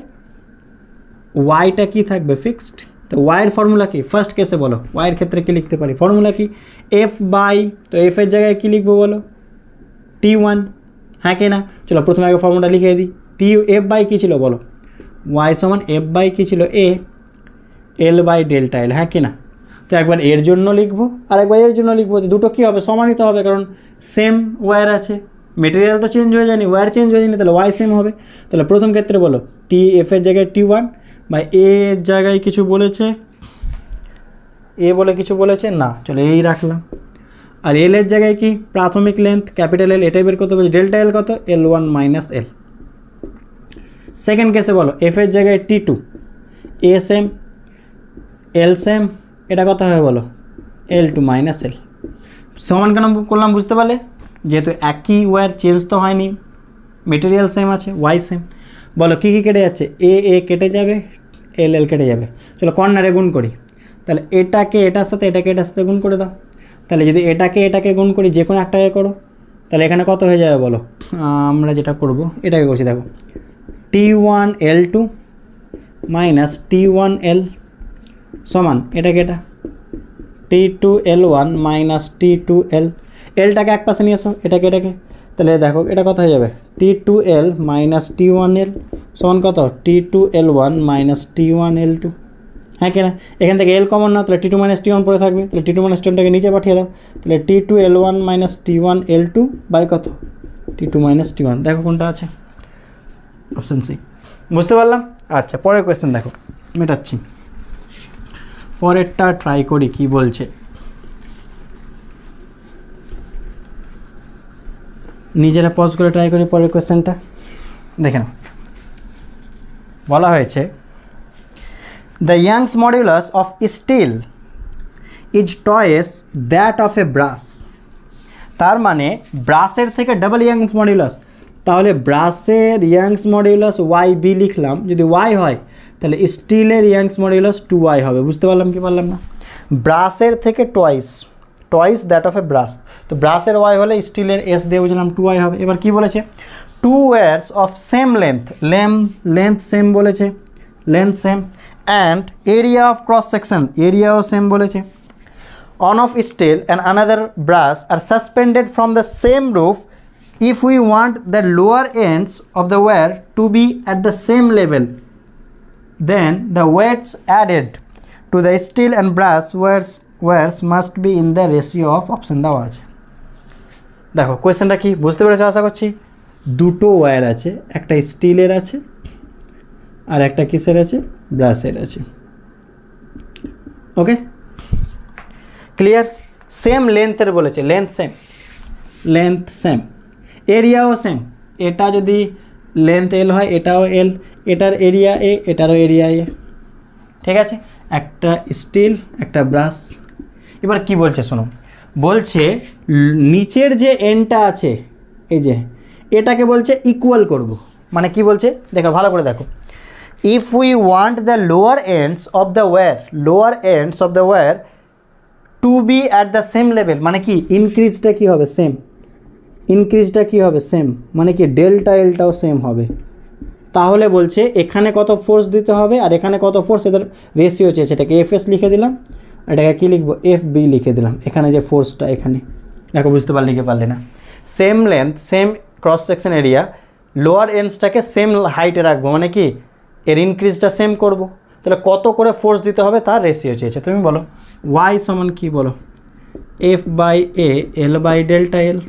ওয়াইটা কি থাকবে? ফিক্সড। তো ওয়াইয়ের ফর্মুলা কি? ফার্স্ট কেসে বলো ওয়াইয়ের ক্ষেত্রে কি লিখতে পারি? ফর্মুলা কি? এফ বাই, তো এফ এর জায়গায় কী লিখবো বলো? T1, হ্যাঁ কি না? চলো প্রথমে আগে ফর্মুলাটা লিখে দিই। এফ বাই কী ছিল বলো? ওয়াই সমান এফ বাই কী ছিল? এ, এল বাই ডেল্টা এল, হ্যাঁ কি না? তো একবার এর জন্য লিখবো আর একবার এর জন্য লিখবো, দুটো কী হবে? সমানিত হবে, কারণ সেম ওয়্যার আছে, মেটেরিয়াল তো চেঞ্জ হয়ে যায়নি, ওয়্যার চেঞ্জ হয়ে যায়নি, তাহলে ওয়াই সেম হবে। তাহলে প্রথম ক্ষেত্রে বলো এফ এর জায়গায় T1 বা এর জায়গায় কিছু বলেছে, এ বলে কিছু বলেছে না, চলো এই রাখলাম। আর এল এর জায়গায় কি? প্রাথমিক লেন্থ ক্যাপিটাল এল, এটাই বের করতে বলছি, ডেল্টা এল কত? L1 minus L. সেকেন্ড কেসে বলো এফ এর জায়গায় T2, এ সেম এল সেম, এটা কত হবে বলো? L2 minus L. সমান কেন করলাম বুঝতে পারলে? যেহেতু একই ওয়্যার, চেঞ্জ তো হয়নি, মেটেরিয়াল সেম আছে, ওয়াই সেম। বলো কী কী কেটে যাচ্ছে? এ কেটে যাবে, এল কেটে যাবে। চলো কর্নারে গুণ করি, তাহলে এটাকে এটার সাথে এটাকে এটার সাথে গুণ করে দাও। তাহলে যদি এটাকে গুণ করি, যে কোনো একটাকে করো, তাহলে এখানে কত হয়ে যাবে বলো? আমরা যেটা করব এটাকে করছি, দেখো T1 L2 minus T1 L সমান এটাকে এটা T2 L1 minus T2 L, এলটাকে এক পাশে নিয়ে এসো, এটাকে তাহলে দেখো এটা কত হয়ে যাবে? T2 L minus T1 L সমান কত? T2 L1 minus T1 L2, হ্যাঁ কিনা? এখান থেকে এল কমন না, তাহলে T2 মাইনাস T1 পড়ে থাকবে, তাহলে T2 মাইনাস T1টাকে নিচে পাঠিয়ে দাও, তাহলে T2 L1 minus T1 L2 by কত? T2 মাইনাস T1, দেখো কোনটা আছে? Option C. বুঝতে পারলাম? আচ্ছা পরের কোয়েশ্চেন দেখো, মেটাচ্ছি, পরেরটা ট্রাই করি কি বলছে। নিজেরা পজ করে ট্রাই করি পরের কোয়েশ্চেনটা, দেখে নাও। বলা হয়েছে the Young's modulus of steel is twice that of a brass, তার মানে ব্রাশের থেকে ডাবল ইয়াংস মডুলাস, তাহলে ব্রাশের ইয়াংস মডুলাস ওয়াই বি লিখলাম, যদি ওয়াই হয় তাহলে স্টিলের ইয়াংস মডুলাস 2y হবে। বুঝতে পারলাম কি পারলাম না? ব্রাশের থেকে twice that of a brass, তো ব্রাশের ওয়াই হলে স্টিলের এস দিয়ে বুঝলাম 2y হবে। এবার কি বলেছে? Two wires of same length same বলেছে, length same, and area of cross section, এরিয়াও সেম বলেছে। One of steel and another brass are suspended from the same roof if we want the lower ends of the wire to be at the same level, then the weights added to the steel and brass wires must be in the ratio of option দেওয়া আছে। দেখো কোয়েশ্চেনটা কি বুঝতে পেরেছো আশা করছি। দুটো wire আছে, একটা স্টিলের আছে আর একটা কিসের আছে? ব্রাশের আছে। Okay clear? সেম লেন্থের বলেছে, লেন্থ সেম, এরিয়াও সেম, এটা যদি লেন্থ এল হয় এটাও এল, এটার এরিয়া এ এটারও এরিয়া এ, ঠিক আছে? একটা স্টিল একটা ব্রাশ। এবার কি বলছে শোনো, বলছে নিচের যে এন্ডটা আছে এই যে এটাকে বলছে ইকুয়াল করব, মানে কি বলছে দেখো ভালো করে দেখো, if we want the lower ends of the wire to be at the same level, মানে কি ইনক্রিজটা কি হবে? সেম, ইনক্রিজটা কী হবে সেম, মানে কি ডেল্টা এলটাও সেম হবে। তাহলে বলছে এখানে কত ফোর্স দিতে হবে আর এখানে কত ফোর্স, এদের রেশিও চেয়েছে। এটাকে এফএস লিখে দিলাম, এটাকে কী লিখবো, এফ বি লিখে দিলাম। এখানে যে ফোর্সটা এখানে দেখো, বুঝতে পারলে কি পারলে না। Same length same cross section area, lower এন্ডসটাকে সেম হাইটে রাখবো, মানে কি এর ইনক্রিজটা সেম করব। তাহলে কত করে ফোর্স দিতে হবে তার রেশিও চেয়েছে। তুমি বলো ওয়াই সমান কি বলো, F by A L by delta L,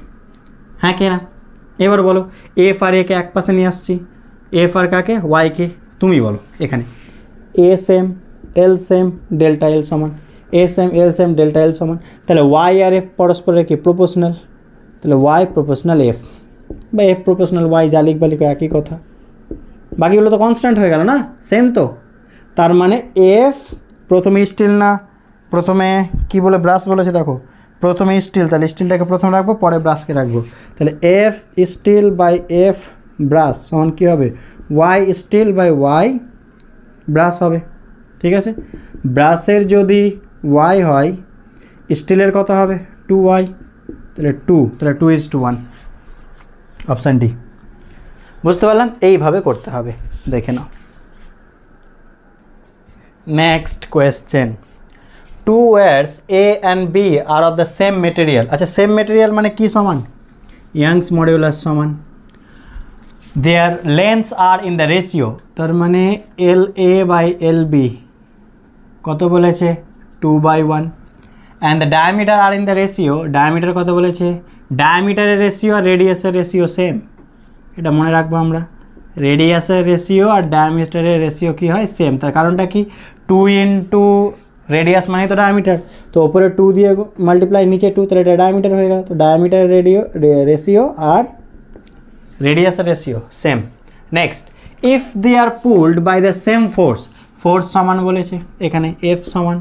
হ্যাঁ কি না? এবার বলো এফ আর একে এক পাশে নিয়ে আসছি, এফ আর কাকে, ওয়াইকে। তুমি বলো এখানে এ সেম এল সেম ডেল্টা এল সমান, এ সেম এল সেম ডেল্টা এল সমান। তাহলে ওয়াই আর এফ পরস্পরের কি প্রপোর্শনাল, তাহলে ওয়াই প্রপোর্শনাল এফ বা এফ প্রপোর্শনাল ওয়াই, যা লিখবা লিখো একই কথা। বাকিগুলো তো কনস্ট্যান্ট হয়ে গেল না, সেম তো। তার মানে এফ প্রথমে স্টিল না, প্রথমে কি বলে ব্রাশ বলেছে দেখো, প্রথমে স্টিল, তাহলে স্টিলটাকে প্রথমে রাখবো, পরে ব্রাশকে রাখবো। তাহলে F steel by F brass সমান কী হবে, Y steel by Y brass হবে। ঠিক আছে, ব্রাশের যদি ওয়াই হয়, স্টিলের কত হবে 2y, তাহলে 2, তাহলে 2:1, অপশান ডি। বুঝতে পারলাম, এইভাবে করতে হবে, দেখে নাও। Next question, two wires A and B are of the same material. আচ্ছা, সেম মেটেরিয়াল মানে কি সমান, ইয়াংস মডিউলাস সমান। Their lengths are in the ratio, তার মানে এল এ বাই এল বি কত বলেছে 2/1, and the diameter are in the ratio, diameter কত বলেছে, ডায়ামিটারের রেশিও আর রেডিয়াসের রেশিও সেম। এটা মনে রাখবো আমরা, রেডিয়াসের রেশিও আর ডায়ামিটারের রেশিও কি হয়, সেম। তার কারণটা কি, 2 ইন্টু রেডিয়াস মানে তো ডায়ামিটার, তো ওপরে 2 দিয়ে মাল্টিপ্লাই, নিচে 2, তাহলে এটা ডায়ামিটার হয়ে গেল। তো ডায়ামিটার রেশিও আর রেডিয়াসের ratio same. Next, if they are pulled by the same force, force সমান বলেছে এখানে, এফ সমান,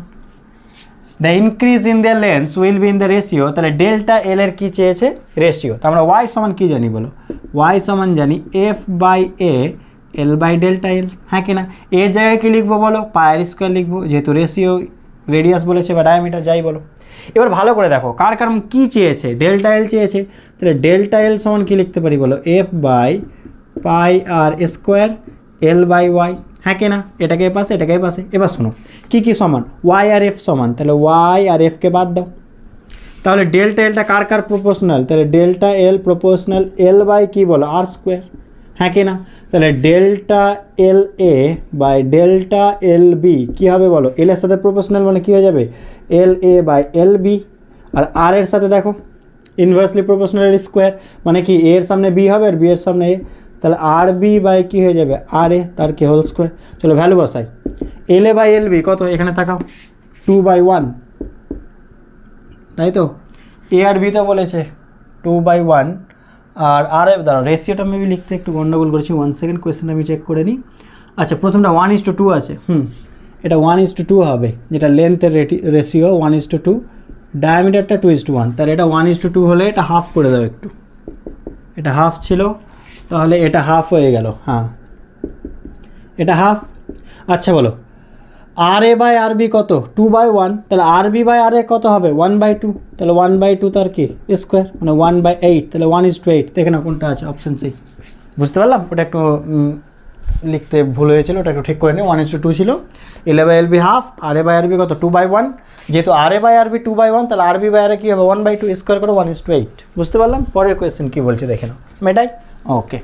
the increase in the length will be in the ratio, তাহলে ডেল্টা এল এর কী চেয়েছে, রেশিও। তো আমরা ওয়াই সমান কী জানি বলো, ওয়াই সমান জানি F by A L by delta L, হ্যাঁ কি না? এর জায়গায় কী লিখবো বলো, পায়ের স্কোয়ার লিখবো, যেহেতু রেশিও রেডিয়াস বলেছে বা ডায়ামিটার যাই বলো। এবার ভালো করে দেখো কার কারণ কী চেয়েছে, ডেল্টা এল চেয়েছে, তাহলে ডেল্টা এল সমান কী লিখতে পারি বলো, F by pi R square L by Y, হ্যাঁ কি না? এটাকে পাশে এটাকে পাশে। এবার শোনো কী কী সমান, ওয়াই আর এফ সমান, তাহলে ওয়াই আর এফকে বাদ দাও। তাহলে ডেল্টা এলটা কার কার প্রপোর্শনাল, তাহলে delta L proportional L by কী বলো, আর স্কোয়ার, হ্যাঁ কি না? তাহলে delta L A by delta L B কী হবে বলো, এল এর সাথে প্রপোর্শনাল মানে কী হয়ে যাবে, এল এ বাই এল বি। আর আর এর সাথে দেখো ইনভার্সলি প্রপোর্শনাল স্কোয়ার, মানে কি এর সামনে বি হবে আর বি এর সামনে এ, তাহলে আর বি বাই কী হয়ে যাবে, আর এ, তার কি হোল স্কোয়ার। চলো ভ্যালু বসাই, এল এ বাই এল বি কত, এখানে তাকাও 2/1, তাই তো। এ আর বি তো বলেছে 2/1, আর এ দাঁড়াও, রেশিওটা মেবি লিখতে একটু গন্ডগোল করেছি, 1 সেকেন্ড, কোয়েশ্চেনটা আমি চেক করে নিই। আচ্ছা, প্রথমটা 1:2 আছে, এটা 1:2 হবে, যেটা লেন্থের রেশিও 1:2, ডায়ামিটারটা 2:1, তাহলে এটা 1:2 হলে এটা হাফ করে দাও একটু, এটা হাফ ছিল, তাহলে এটা হাফ হয়ে গেল, হ্যাঁ এটা হাফ। আচ্ছা বলো আর এ বাই আর বি কত, 2/1, তাহলে আর বি বাই আর এ কত হবে 1/2, তাহলে 1/2 তার কি স্কোয়ার, মানে 1/8, তাহলে 1:8, দেখে না কোনটা আছে, অপশান সি। বুঝতে পারলাম, ওটা একটু লিখতে ভুল হয়েছিল, ওটা একটু ঠিক করে নিই, 1:2 ছিল, L A by L B half, R A by R B কত 2/1, যেহেতু আর এ বাই আর বি 2/1, তাহলে আর বি বাই আর এ কী হবে 1/2, স্কোয়ার করে 1:8। বুঝতে পারলাম, পরের কোয়েশ্চেন কী বলছে দেখে নাও, মেটাই। ওকে,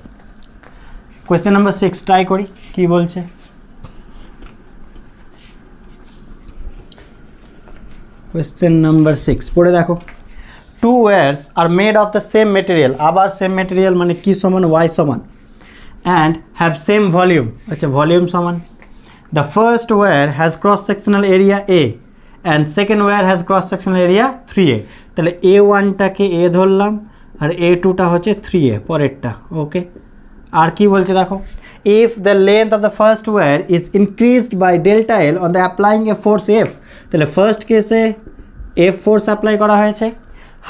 কোয়েশ্চেন নাম্বার 6 ট্রাই করি, কী বলছে। কোয়েশ্চেন নাম্বার 6 পড়ে দেখো, two wires are made of the same material, আবার সেম মেটেরিয়াল মানে কি সমান, ওয়াই সমান, অ্যান্ড হ্যাভ সেম ভলিউম। আচ্ছা, ভলিউম সমান, the first wire has cross sectional area A and second wire has cross sectional area 3A, তাহলে A1টাকে এ ধরলাম আর A2টা হচ্ছে 3A পরেরটা। ওকে, আর কি বলছে দেখো, if the length of the first wire is increased by delta L on the applying a force F, তাহলে first কেসে F force apply করা হয়েছে,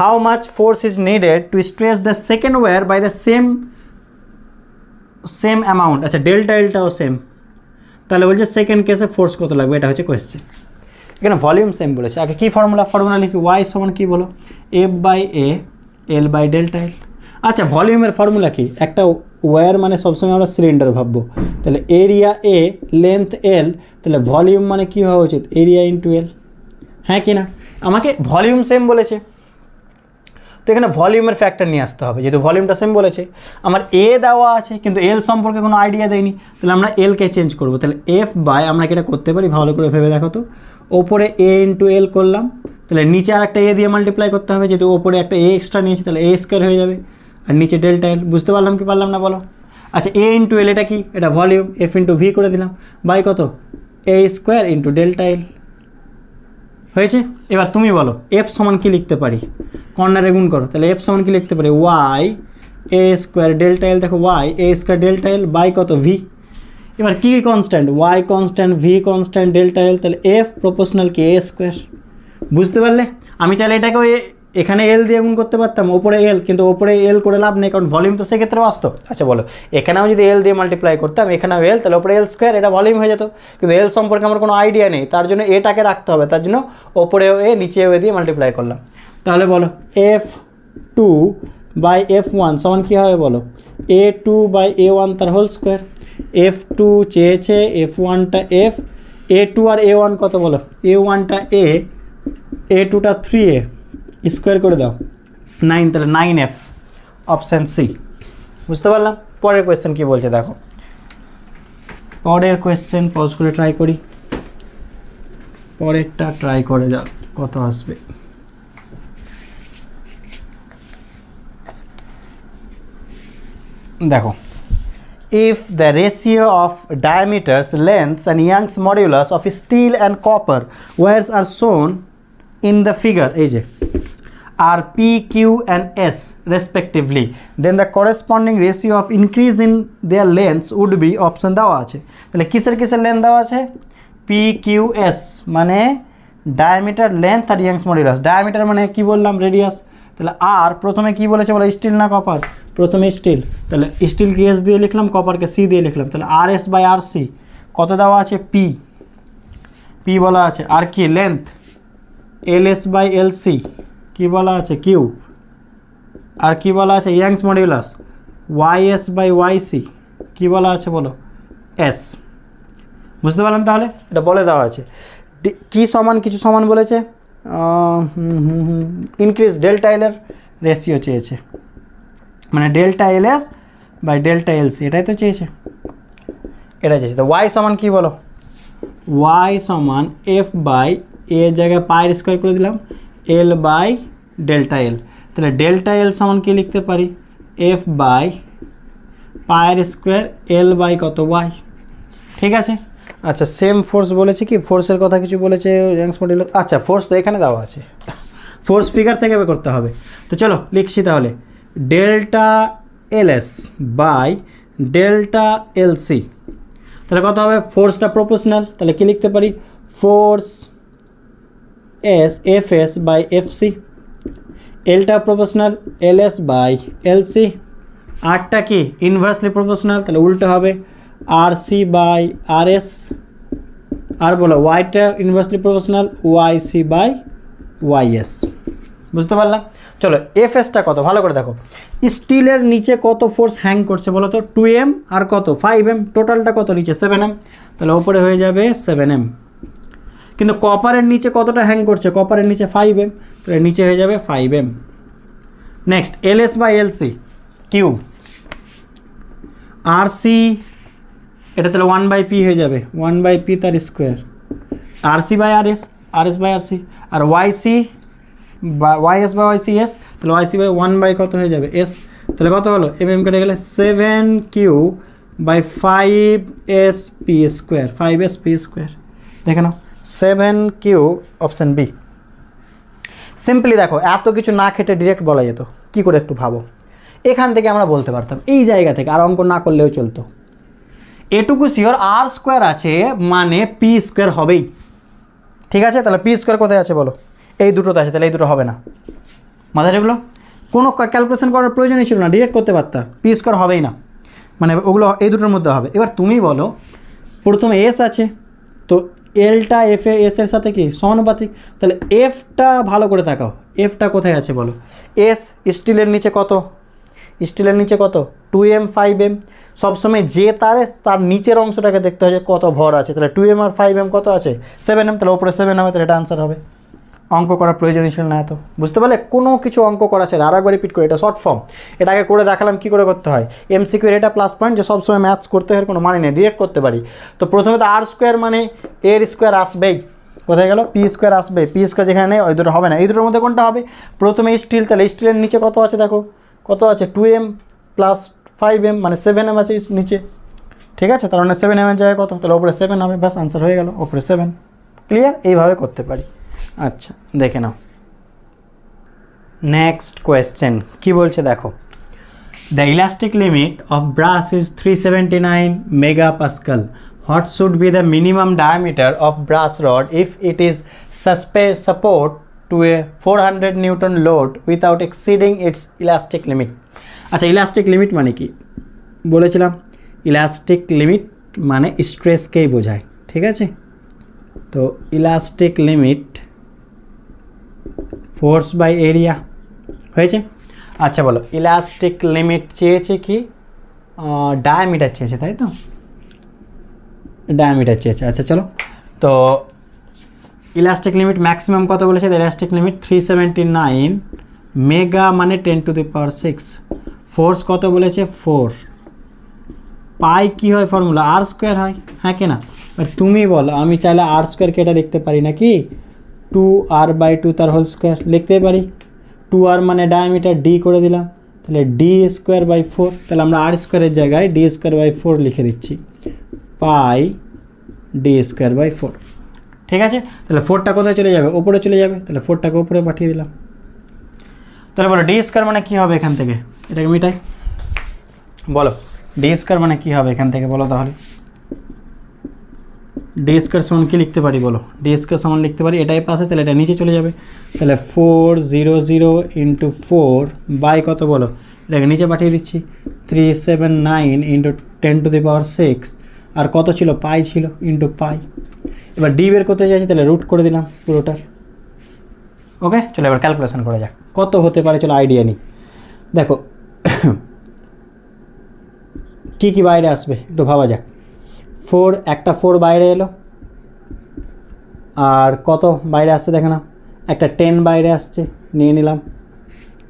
how much force is needed to stretch the second wire by the same amount। আচ্ছা, delta এলটাও same, তাহলে বলছে second কেসে force কত লাগবে, এটা হচ্ছে কোয়েশ্চেন। এখানে ভলিউম সেম বলেছে, আগে কী ফর্মুলা লিখি, ওয়াই সমান কী বলো, F by A L by delta L. আচ্ছা ভলিউমের ফর্মুলা কি, একটা ওয়্যার মানে সবসময় আমরা সিলিন্ডার ভাববো, তাহলে এরিয়া এ লেন্থ এল, তাহলে ভলিউম মানে কী হওয়া উচিত এরিয়া ইন্টু এল, হ্যাঁ কি না? আমাকে ভলিউম সেম বলেছে, তো এখানে ভলিউমের ফ্যাক্টর নিয়ে আসতে হবে, যেহেতু ভলিউমটা সেম বলেছে। আমার এ দেওয়া আছে কিন্তু এল সম্পর্কে কোনো আইডিয়া দেয়নি, তাহলে আমরা এলকে চেঞ্জ করবো, তাহলে এফ বাই আমরা কি এটা করতে পারি, ভালো করে ভেবে দেখো তো, ওপরে এ ইন্টু এল করলাম, তাহলে নিচে আর একটা এ দিয়ে মাল্টিপ্লাই করতে হবে, যেহেতু ওপরে একটা এ এক্সট্রা নিয়েছি, তাহলে এ স্কোয়ার হয়ে যাবে, আর নিচে ডেল্টা এল। বুঝতে পারলাম কি পারলাম না বলো? আচ্ছা এ ইন্টু এল এটা কি, এটা ভলিউম, এফ ইন্টু ভি করে দিলাম, বাই কত এ স্কোয়ার ইন্টু ডেল্টা এল হয়েছে। এবার তুমি বলো এফ সমান কি লিখতে পারি, কর্নারে গুণ করো, তাহলে এফ সমান কি লিখতে পারি Y A square delta L, দেখো Y A square delta L by কত ভি। এবার কী constant, Y constant, V constant, delta L, তাহলে এফ প্রপোর্শনাল কি এ স্কোয়ার। বুঝতে পারলে? আমি চাইলে এটাকে এখানে এল দিয়ে গুণ করতে পারতাম, ওপরে এল, কিন্তু ওপরে এল করে লাভ নেই, কারণ ভলিউম তো সেক্ষেত্রেও আসতো। আচ্ছা বলো এখানেও যদি এল দিয়ে মাল্টিপ্লাই করতাম, এখানেও এল, তাহলে ওপরে এল স্কোয়ার, এটা ভলিউম হয়ে যেত, কিন্তু এল সম্পর্কে আমার কোনো আইডিয়া নেই, তার জন্য এটাকে রাখতে হবে, তার জন্য ওপরেও এ নিচেও এ দিয়ে মাল্টিপ্লাই করলাম। তাহলে বলো F two by F one সমান কী হবে বলো, A two by A one তার হোল স্কোয়ার। এফ টু চেয়েছে, এফ ওয়ানটা এফ, এ টু আর এ ওয়ান কত বলো, এ ওয়ানটা এ টুটা 3a স্কোয়ার করে দাও 9, তাহলে 9f, অপশান সি। বুঝতে পারলাম? পরের কোয়েশ্চেন কী বলছে দেখো, পরের কোয়েশ্চেন পজ করে ট্রাই করি, পরেরটা ট্রাই করে যাও কত আসবে। দেখো if the ratio of diameters, lengths and Young's modulus of steel and copper wires are shown in the figure এই যে are P, Q and S respectively, then the corresponding ratio of increase in their lengths would be option দেওয়া আছে, তাহলে কিসের কিসের length দেওয়া আছে, P, Q, S মানে ডায়ামিটার, লেন্থ আর ইয়াংস মডুলাস। ডায়ামিটার মানে কি বললাম রেডিয়াস, তাহলে আর প্রথমে কি বলেছে বলো স্টিল না কপার, প্রথমে স্টিল, তাহলে স্টিলকে এস দিয়ে লিখলাম, কপারকে সি দিয়ে লিখলাম, তাহলে R S by R C কত দেওয়া আছে পি, পি বলা আছে, আর কি length L S by L C কী বলা আছে কিউ, আর কি বলা আছে Young's modulus Y S by Y C কী বলা আছে বলো এস। বুঝতে পারলাম? তাহলে এটা বলে দেওয়া আছে কি সমান, কিছু সমান বলেছে, ইনক্রিজ ডেল্টা এলের রেশিও চেয়েছে, মানে delta L S by delta L C, এটাই তো চেয়েছে, এটা চেয়েছে। তো ওয়াই সমান কী বলো, ওয়াই সমান এফ বাই এ জায়গায় পায়ের স্কোয়ার করে দিলাম, এল বাই ডেল্টা এল, তাহলে ডেল্টা এল সমান কি লিখতে পারি, এফ বাই পায়ের স্কোয়ার এল বাই কত ওয়াই। ঠিক আছে? আচ্ছা সেম ফোর্স বলেছে কি, ফোর্সের কথা কিছু বলেছে ইয়াংস মডুলাস, আচ্ছা ফোর্স তো এখানে দেওয়া আছে, ফোর্স ফিগার থেকে বের করতে হবে। তো চলো লিখছি তাহলে delta L S by delta L C, তাহলে কত হবে, ফোর্সটা প্রপোর্শনাল, তাহলে কি লিখতে পারি force S F S by F C, এলটা proportional L S by L C, আরটা কি ইনভার্সলি প্রপোর্শনাল, তাহলে উল্টো হবে R C by R S, আর বলো ওয়াইটা inversely proportional Y C by Y S. বুঝতে পারলাম? চলো এফ এসটা কত ভালো করে দেখো, স্টিলের নিচে কত ফোর্স হ্যাং করছে বলো তো 2m আর কত 5m, টোটালটা কত নিচে 7m, তাহলে ওপরে হয়ে যাবে 7m, কিন্তু কপারের নিচে কতটা হ্যাং করছে, কপারের নিচে 5m, তাহলে নিচে হয়ে যাবে 5m। Next L S by L C Q, R C এটা তাহলে 1/p হয়ে যাবে, 1/p তার square, R C by R S by R C, আর ওয়াই সি বা Y S by Y C S, তাহলে ওয়াই সি বাই 1 কত হয়ে যাবে এস, তাহলে কত হলো এম কেটে গেলে 7q by 5sp square, 5sp square, দেখে নাও 7q, অপশান বি। সিম্পলি দেখো এত কিছু না খেটে ডিরেক্ট বলা যেত, কি করে একটু ভাবো, এখান থেকে আমরা বলতে পারতাম এই জায়গা থেকে, আর অঙ্ক না করলেও চলতো, এটুকু শিওর আর স্কোয়ার আছে মানে পি স্কোয়ার হবেই। ঠিক আছে? তাহলে পি স্কোয়ার কোথায় আছে বলো, এই দুটোতে আছে, তাহলে এই দুটো হবে না, মাথায় এগুলো কোনো ক্যালকুলেশন করার প্রয়োজনই ছিল না, ডিরেক্ট করতে পারতা, পি স্কোয়ার হবেই না, মানে ওগুলো এই দুটোর মধ্যে হবে। এবার তুমি বলো প্রথমে এস আছে, তো এলটা এফ এস এর সাথে কি সমানুপাতিক, তাহলে এফটা ভালো করে তাকাও, এফটা কোথায় আছে বলো, এস স্টিলের নিচে কত স্টিলের নিচে কত 2m 5m, সবসময় যে তারে তার নিচের অংশটাকে দেখতে হয় যে কত ভর আছে, তাহলে 2m আর 5m কত আছে 7m, তাহলে ওপরে 7 হবে, তাহলে এটা আনসার হবে। অঙ্ক করার প্রয়োজনই ছিল না এত, বুঝতে পারলে? কোনো কিছু অঙ্ক করা ছিল, আর একবার রিপিট করে, এটা শর্ট ফর্ম, এটাকে করে দেখালাম কী করে করতে হয়। এমসিকিউ এটা প্লাস পয়েন্ট যে সবসময় ম্যাথস করতে হয় কোনো মানে নেই, ডিরেক্ট করতে পারি। তো প্রথমে তো আর স্কোয়ার মানে এর স্কোয়ার আসবেই, কোথায় গেল পি স্কোয়ার আসবে, পি স্কোয়ার যেখানে নেই ওই দুটো হবে না, এই দুটোর মধ্যে কোনটা হবে? প্রথমে স্টিল, তাহলে স্টিলের নিচে কত আছে দেখো, কত আছে 2m প্লাস 5m মানে 7m আছে নিচে, ঠিক আছে, তার মানে 7m এর জায়গায় কত, তাহলে ওপরে 7 হবে, ব্যাস আনসার হয়ে গেল, ওপরে 7। ক্লিয়ার? এইভাবে করতে পারি। আচ্ছা দেখে নাও নেক্সট কোয়েশ্চেন কি বলছে দেখো। The elastic limit of brush is 379 megapascal. What should be the minimum diameter of brass rod if it is support to a 400 Newton load without exceeding its elastic limit? আচ্ছা elastic limit মানে কি বলেছিলাম? Elastic limit মানে স্ট্রেসকেই বোঝায়, ঠিক আছে? তো elastic limit force by area হয়েছে। আচ্ছা বলো ইলাস্টিক লিমিট চেয়েছে কি? ডায়ামিটার চেয়েছে, তাই তো? ডায়ামিটার চেয়েছে। আচ্ছা চলো, তো ইলাস্টিক লিমিট ম্যাক্সিমাম কত বলেছে? ইলাস্টিক লিমিট 379 মেগা মানে 10⁶। ফোর্স কত বলেছে? 4। পাই কি হয় ফর্মুলা? আর স্কোয়ার হয়, হ্যাঁ কি না? তুমি বলো, আমি চাইলে আর স্কোয়ারকে এটা লিখতে পারি নাকি 2r/2 তার হোল স্কোয়ার লিখতে পারি। 2r মানে ডায়ামিটার, ডি করে দিলাম, তাহলে d²/4, তাহলে আমরা আর স্কোয়ারের জায়গায় d²/4 লিখে দিচ্ছি, পাই d²/4, ঠিক আছে? তাহলে 4টা কোথায় চলে যাবে? ওপরে চলে যাবে, তাহলে 4টাকে ওপরে পাঠিয়ে দিলাম। তাহলে বলো d² মানে কী হবে এখান থেকে? এটাকে মিটাই, বলো d² মানে কী হবে এখান থেকে বলো তাহলে? d² সমান কী লিখতে পারি বলো? d² সমান লিখতে পারি এটাই পাশে, তাহলে এটা নিচে চলে যাবে, তাহলে 400 × 4 বাই কত বলো? এটাকে নিচে পাঠিয়ে দিচ্ছি, 379 × 10⁶, আর কত ছিল? পাই ছিল, ইন্টু পাই। এবার ডি বের করতে চাইছি, তাহলে রুট করে দিলাম পুরোটার। ওকে চলো এবার ক্যালকুলেশন করা যাক কত হতে পারে, চলো আইডিয়া নিই। দেখো কি কি বাইরে আসবে একটু ভাবা যাক। 4, একটা 4 বাইরে এলো, আর কত বাইরে আসছে দেখে না, একটা 10 বাইরে আসছে, নিয়ে নিলাম।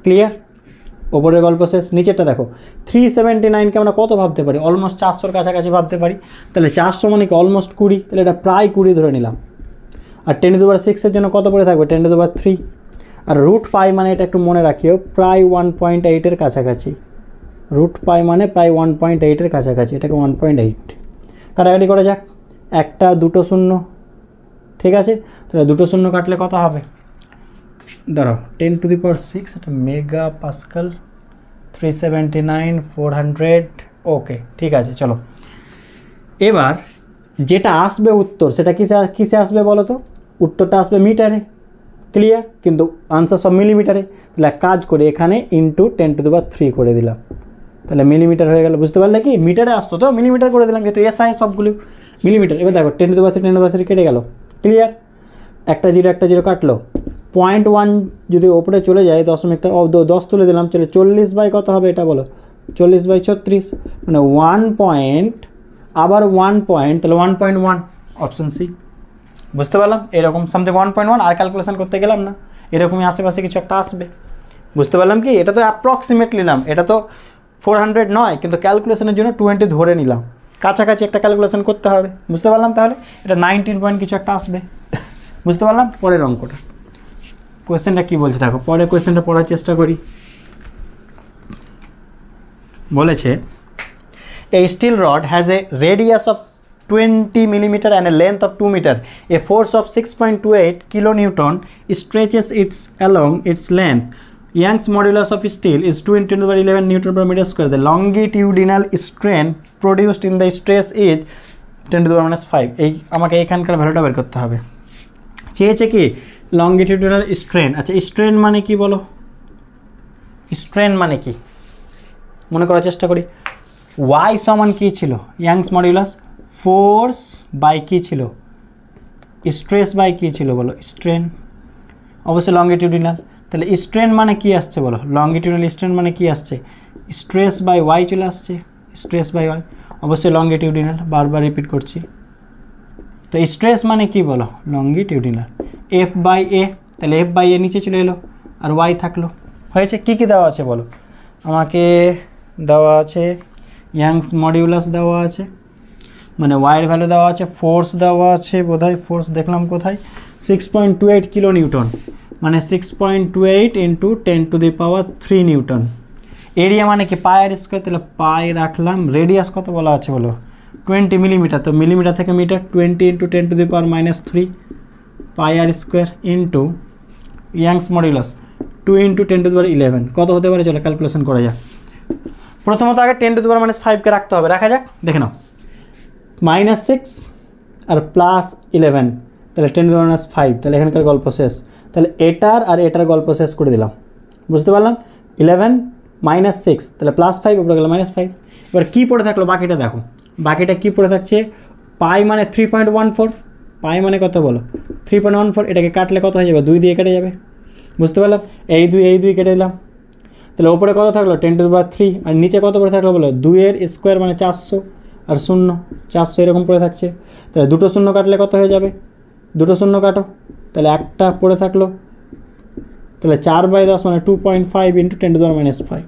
ক্লিয়ার? ওপরের গল্প শেষ। নিচেরটা দেখো 379কে আমরা কত ভাবতে পারি? অলমোস্ট 400-র কাছাকাছি ভাবতে পারি, তাহলে 400 মানে কি অলমোস্ট 20, তাহলে এটা প্রায় 20 ধরে নিলাম। আর 10⁶ জন্য কত পড়ে থাকবে? 10⁻3। আর রুট পাই মানে এটা একটু মনে রাখিও, প্রায় 1.8-এর কাছাকাছি। রুট পাই মানে প্রায় 1.8-এর কাছাকাছি, এটাকে 1.8 কাটাকাটি করা যাক। 1, 2 শূন্য, ঠিক আছে? তাহলে 2 শূন্য কাটলে কত হবে? দাঁড়াও 10⁶, এটা মেগা পাস্কাল, 379 400, ওকে ঠিক আছে। চলো এবার যেটা আসবে উত্তর, সেটা কিসে আসবে বলো তো? উত্তরটা আসবে মিটারে। ক্লিয়ার? কিন্তু আনসার সব মিলিমিটারে। তাহলে কাজ করে এখানে ইন্টু 10⁻³ করে দিলাম, তাহলে মিলিমিটার হয়ে গেল। বুঝতে পারলে কি? মিটারে আসতো তো মিলিমিটার করে দিলাম, যেহেতু এসআই সবগুলো মিলিমিটার। এবার দেখো 10⁻³ কেটে গেল। ক্লিয়ার? একটা জিরো কাটলো, 0.1 যদি ওপরে চলে যায়, 10 তুলে দিলাম, চলে 40 বাই কত হবে এটা বলো? 40/36, মানে 1 পয়েন্ট, আবার 1 পয়েন্ট, তাহলে 1.1, অপশন সি। বুঝতে পারলাম? এরকম সামথিং 1.1, আর ক্যালকুলেশন করতে গেলাম না, এরকমই আশেপাশে কিছু একটা আসবে। বুঝতে পারলাম কি? এটা তো অ্যাপ্রক্সিমেট নিলাম, এটা তো 400 নয়, কিন্তু ক্যালকুলেশনের জন্য 20 ধরে নিলাম, কাছাকাছি একটা ক্যালকুলেশন করতে হবে। বুঝতে পারলাম? তাহলে এটা 19 পয়েন্ট কিছু একটা আসবে। বুঝতে পারলাম? পরের অঙ্কটা, কোয়েশ্চেনটা কী বলছে দেখো, পরের কোয়েশ্চেনটা পড়ার চেষ্টা করি। বলেছে a steel rod has a radius of 20 millimeter and a length of 2 meter. A force of 6.28 kilonewton stretches along its length. Young's modulus of steel is 2 × 10⁻11 Newton per meter square. The longitudinal strain produced in the stress is 10⁻⁵। এই আমাকে এইখানকার ভ্যালুটা বের করতে হবে। চেয়েছে কি? Longitudinal strain. আচ্ছা স্ট্রেন মানে কি বলো? স্ট্রেন মানে কি মনে করার চেষ্টা করি। ওয়াই সমান কী ছিল? Young's modulus. ফোর্স বাই কী ছিল? স্ট্রেস বাই কী ছিল বলো? স্ট্রেন। অবশ্যই লংগিটিউডিনাল। তাহলে স্ট্রেন মানে কি আসছে বলো? লংগিটিউডিনাল স্ট্রেন মানে কি আসছে? স্ট্রেস বাই ওয়াই চলে আসছে, স্ট্রেস বাই ওয়াই, অবশ্যই লঙ্গিটিউডিনাল, বারবার রিপিট করছি। তো স্ট্রেস মানে কি বলো, লঙ্গিটিউডিনাল। এফ বাই এ, তাহলে এফ বাই এ নিচে চলে এলো আর ওয়াই থাকলো, হয়েছে। কী কী দেওয়া আছে বলো আমাকে? দেওয়া আছে ইয়াংস মডিউলাস দেওয়া আছে, মানে ওয়াইয়ের ভ্যালু দেওয়া আছে, ফোর্স দেওয়া আছে, বোধহয় ফোর্স দেখলাম কোথায়, 6.28 কিলো নিউটন, মানে 6.28 ইন্টু 10⁻³ নিউটন। এরিয়া মানে কি পাই আর স্কোয়ার, তাহলে পাই রাখলাম। রেডিয়াস কত বলা আছে বলো, 20 মিলিমিটার, তো মিলিমিটার থেকে মিটার, 20 ইন্টু 10⁻³ পাই আর square into Young's modulus 2 into 10⁻11 কত হতে পারে, চলো ক্যালকুলেশন করা যাক। প্রথমত আগে 10⁻5কে রাখতে হবে, রাখা যাক, দেখে নাও। -6 আর +11, তাহলে 10⁻5, তাহলে এখানকার গল্প শেষ। তাহলে এটার আর এটার গল্প শেষ করে দিলাম, বুঝতে পারলাম। 11 -6, তাহলে +5 উপরে গেল -5। এবার কী পড়ে থাকলো বাকিটা দেখো, বাকিটা কী পড়ে থাকছে, পাই মানে 3.14, পাই মানে কত বলো 3.14, এটাকে কাটলে কত হয়ে যাবে, 2 দিয়ে কেটে যাবে, বুঝতে পারলাম। এই 2 কেটে দিলাম, তাহলে ওপরে কত থাকলো 10⁻3, আর নিচে কত পড়ে থাকলো বলো, 2-এর স্কোয়ার মানে 400, আর 0 400 এরকম পড়ে থাকছে। তাহলে দুটো শূন্য কাটলে কত হয়ে যাবে, দুটো শূন্য কাটো, তাহলে একটা পড়ে থাকলো, তাহলে 4/10 মানে 2.5 ইন্টু 10⁻5,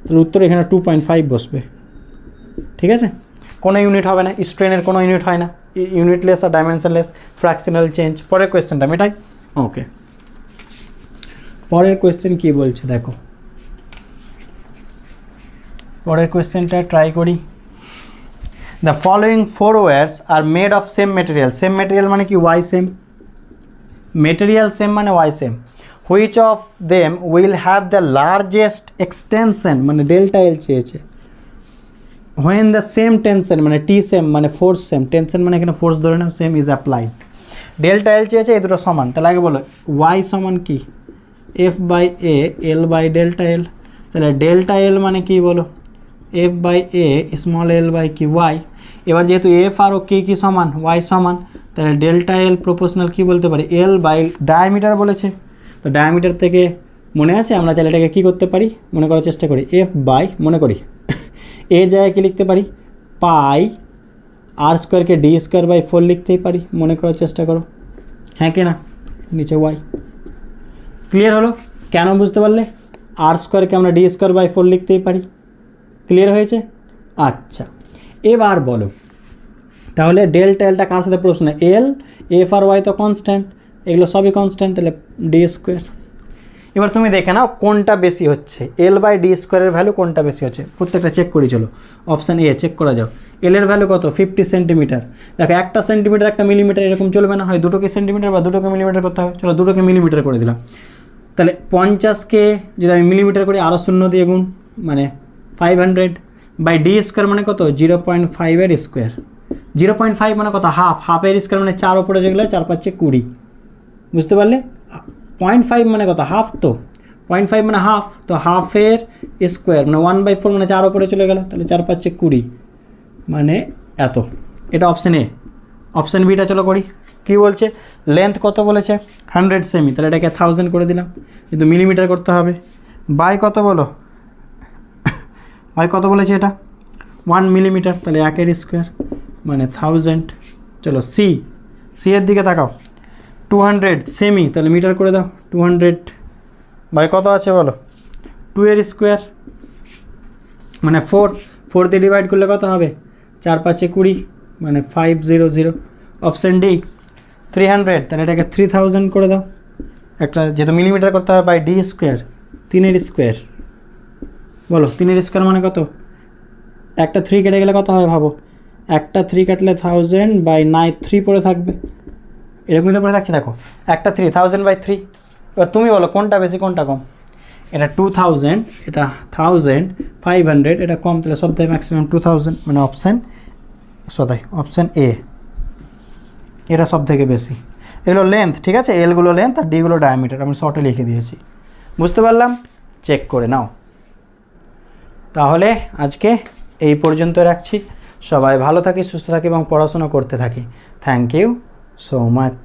তাহলে উত্তর এখানে 2.5 বসবে, ঠিক আছে। কোনো ইউনিট হবে না, স্ট্রেনের কোনো ইউনিট হয় না, ইউনিটলেস আর ডাইমেনশনলেস, ফ্র্যাকশনাল চেঞ্জ। পরের কোয়েশ্চেনটা মেটাই, ওকে। পরের কোয়েশ্চেন কী বলছে দেখো, পরের কোয়েশ্চেনটা ট্রাই করি। The following 4 wires are made of same material, same material মানে কি ওয়াই সেম, মেটেরিয়াল সেম মানে Y same. Which of them will have the largest extension, মানে ডেল্টা এল চেয়েছে, হোয়েন দ্য সেম টেনশন মানে T same মানে force same, tension মানে এখানে force ধরে নাও, same is applied. Delta L চেয়েছে, এই দুটো সমান, তাহলে আগে বলো ওয়াই সমান কি F by A L by delta L, তাহলে ডেল্টা এল মানে কি বলো F by A small L by কি ওয়াই। এবার যেহেতু এফ আর ও কে কি সমান, ওয়াই সমান, তাহলে ডেল্টা এল প্রপোর্শনাল কী বলতে পারি, এল বাই ডায়ামিটার বলেছে। তো ডায়ামিটার থেকে মনে আছে আমরা চাইলে এটাকে কী করতে পারি, মনে করার চেষ্টা করি, এফ বাই মনে করি এ জায়গায় কী লিখতে পারি, পাই আর স্কোয়ারকে ডি স্কোয়ার বাই 4 লিখতেই পারি, মনে করার চেষ্টা করো, হ্যাঁ কি না, নিচে ওয়াই। ক্লিয়ার হলো, কেন বুঝতে পারলে, আর স্কোয়ারকে আমরা ডি স্কোয়ার বাই 4 লিখতেই পারি, ক্লিয়ার হয়েছে। আচ্ছা এবার বলো তাহলে ডেল্টা এলটা কার সাথে প্রশ্ন, এল এফ আর ওয়াই তো কনস্ট্যান্ট, এগুলো সবই কনস্ট্যান্ট, তাহলে ডি স্কোয়ার। এবার তুমি দেখে নাও কোনটা বেশি হচ্ছে, এল বাই ডি স্কোয়ারের ভ্যালু কোনটা বেশি হচ্ছে, প্রত্যেকটা চেক করি চলো। অপশান এ চেক করা যাও, এল এর ভ্যালু কত 50 সেন্টিমিটার, দেখো একটা সেন্টিমিটার একটা মিলিমিটার এরকম চলবে না, হয় দুটোকে সেন্টিমিটার বা দুটোকে মিলিমিটার করতে হবে, চলো দুটোকে মিলিমিটার করে দিলাম। তাহলে 50কে যদি আমি মিলিমিটার করি আরও 0 দিয়ে গুণ, মানে 500 বাই ডি স্কোয়ার মানে কত 0.5 এর স্কোয়ার, 0.5 মানে কত হাফ, হাফের স্কোয়ার মানে 4 ওপরে যেগুলো 4 5 20, বুঝতে পারলে। 0.5 মানে কত হাফ, তো 0.5 মানে হাফ, তো হাফের স্কোয়ার মানে 1/4 মানে 4 ওপরে চলে গেল, তাহলে 4 5 20 মানে এত। এটা অপশান এ। অপশান বিটা চলো করি, কী বলছে, লেন্থ কত বলেছে 100 সেমি, তাহলে এটাকে 1000 করে দিলাম, কিন্তু মিলিমিটার করতে হবে। বাই কত বলো, বাই কত বলেছে এটা 1 মিলিমিটার, তাহলে 1 এর স্কোয়ার মানে 1000। চলো সি, সি এর দিকে তাকাও, 200 সেমি, তাহলে মিটার করে দাও, 200 বাই কত আছে বলো 2 এর স্কোয়ার মানে 4 দিয়ে ডিভাইড করলে কত হবে 4 5 20 মানে 500। অপশান ডি 300, তাহলে এটাকে 3000 করে দাও, একটা যেহেতু মিলিমিটার করতে হবে বাই ডি স্কোয়ার, 3 এর স্কোয়ার বলো, 3 এর স্কোয়ার মানে কত, একটা 3 কেটে গেলে কত হবে ভাবো, একটা 3 কাটলে 1000 বাই 3 পড়ে থাকবে, এরকম তো পড়ে থাকছে, দেখো একটা 3000 বাই 3। এবার তুমি বলো কোনটা বেশি কোনটা কম, এটা 2000, এটা 1500, এটা কম, তাহলে সব থেকে ম্যাক্সিমাম 2000, মানে অপশান সদাই অপশান এ, এটা সব থেকে বেশি। এগুলো লেন্থ, ঠিক আছে, এলগুলো লেন্থ আর ডিগুলো ডায়ামিটার, আমি শর্টে লিখে দিয়েছি, বুঝতে পারলাম, চেক করে নাও। তাহলে আজকে এই পর্যন্ত রাখছি, সবাই ভালো থাকি, সুস্থ থাকি এবং পড়াশোনা করতে থাকি। Thank you so much.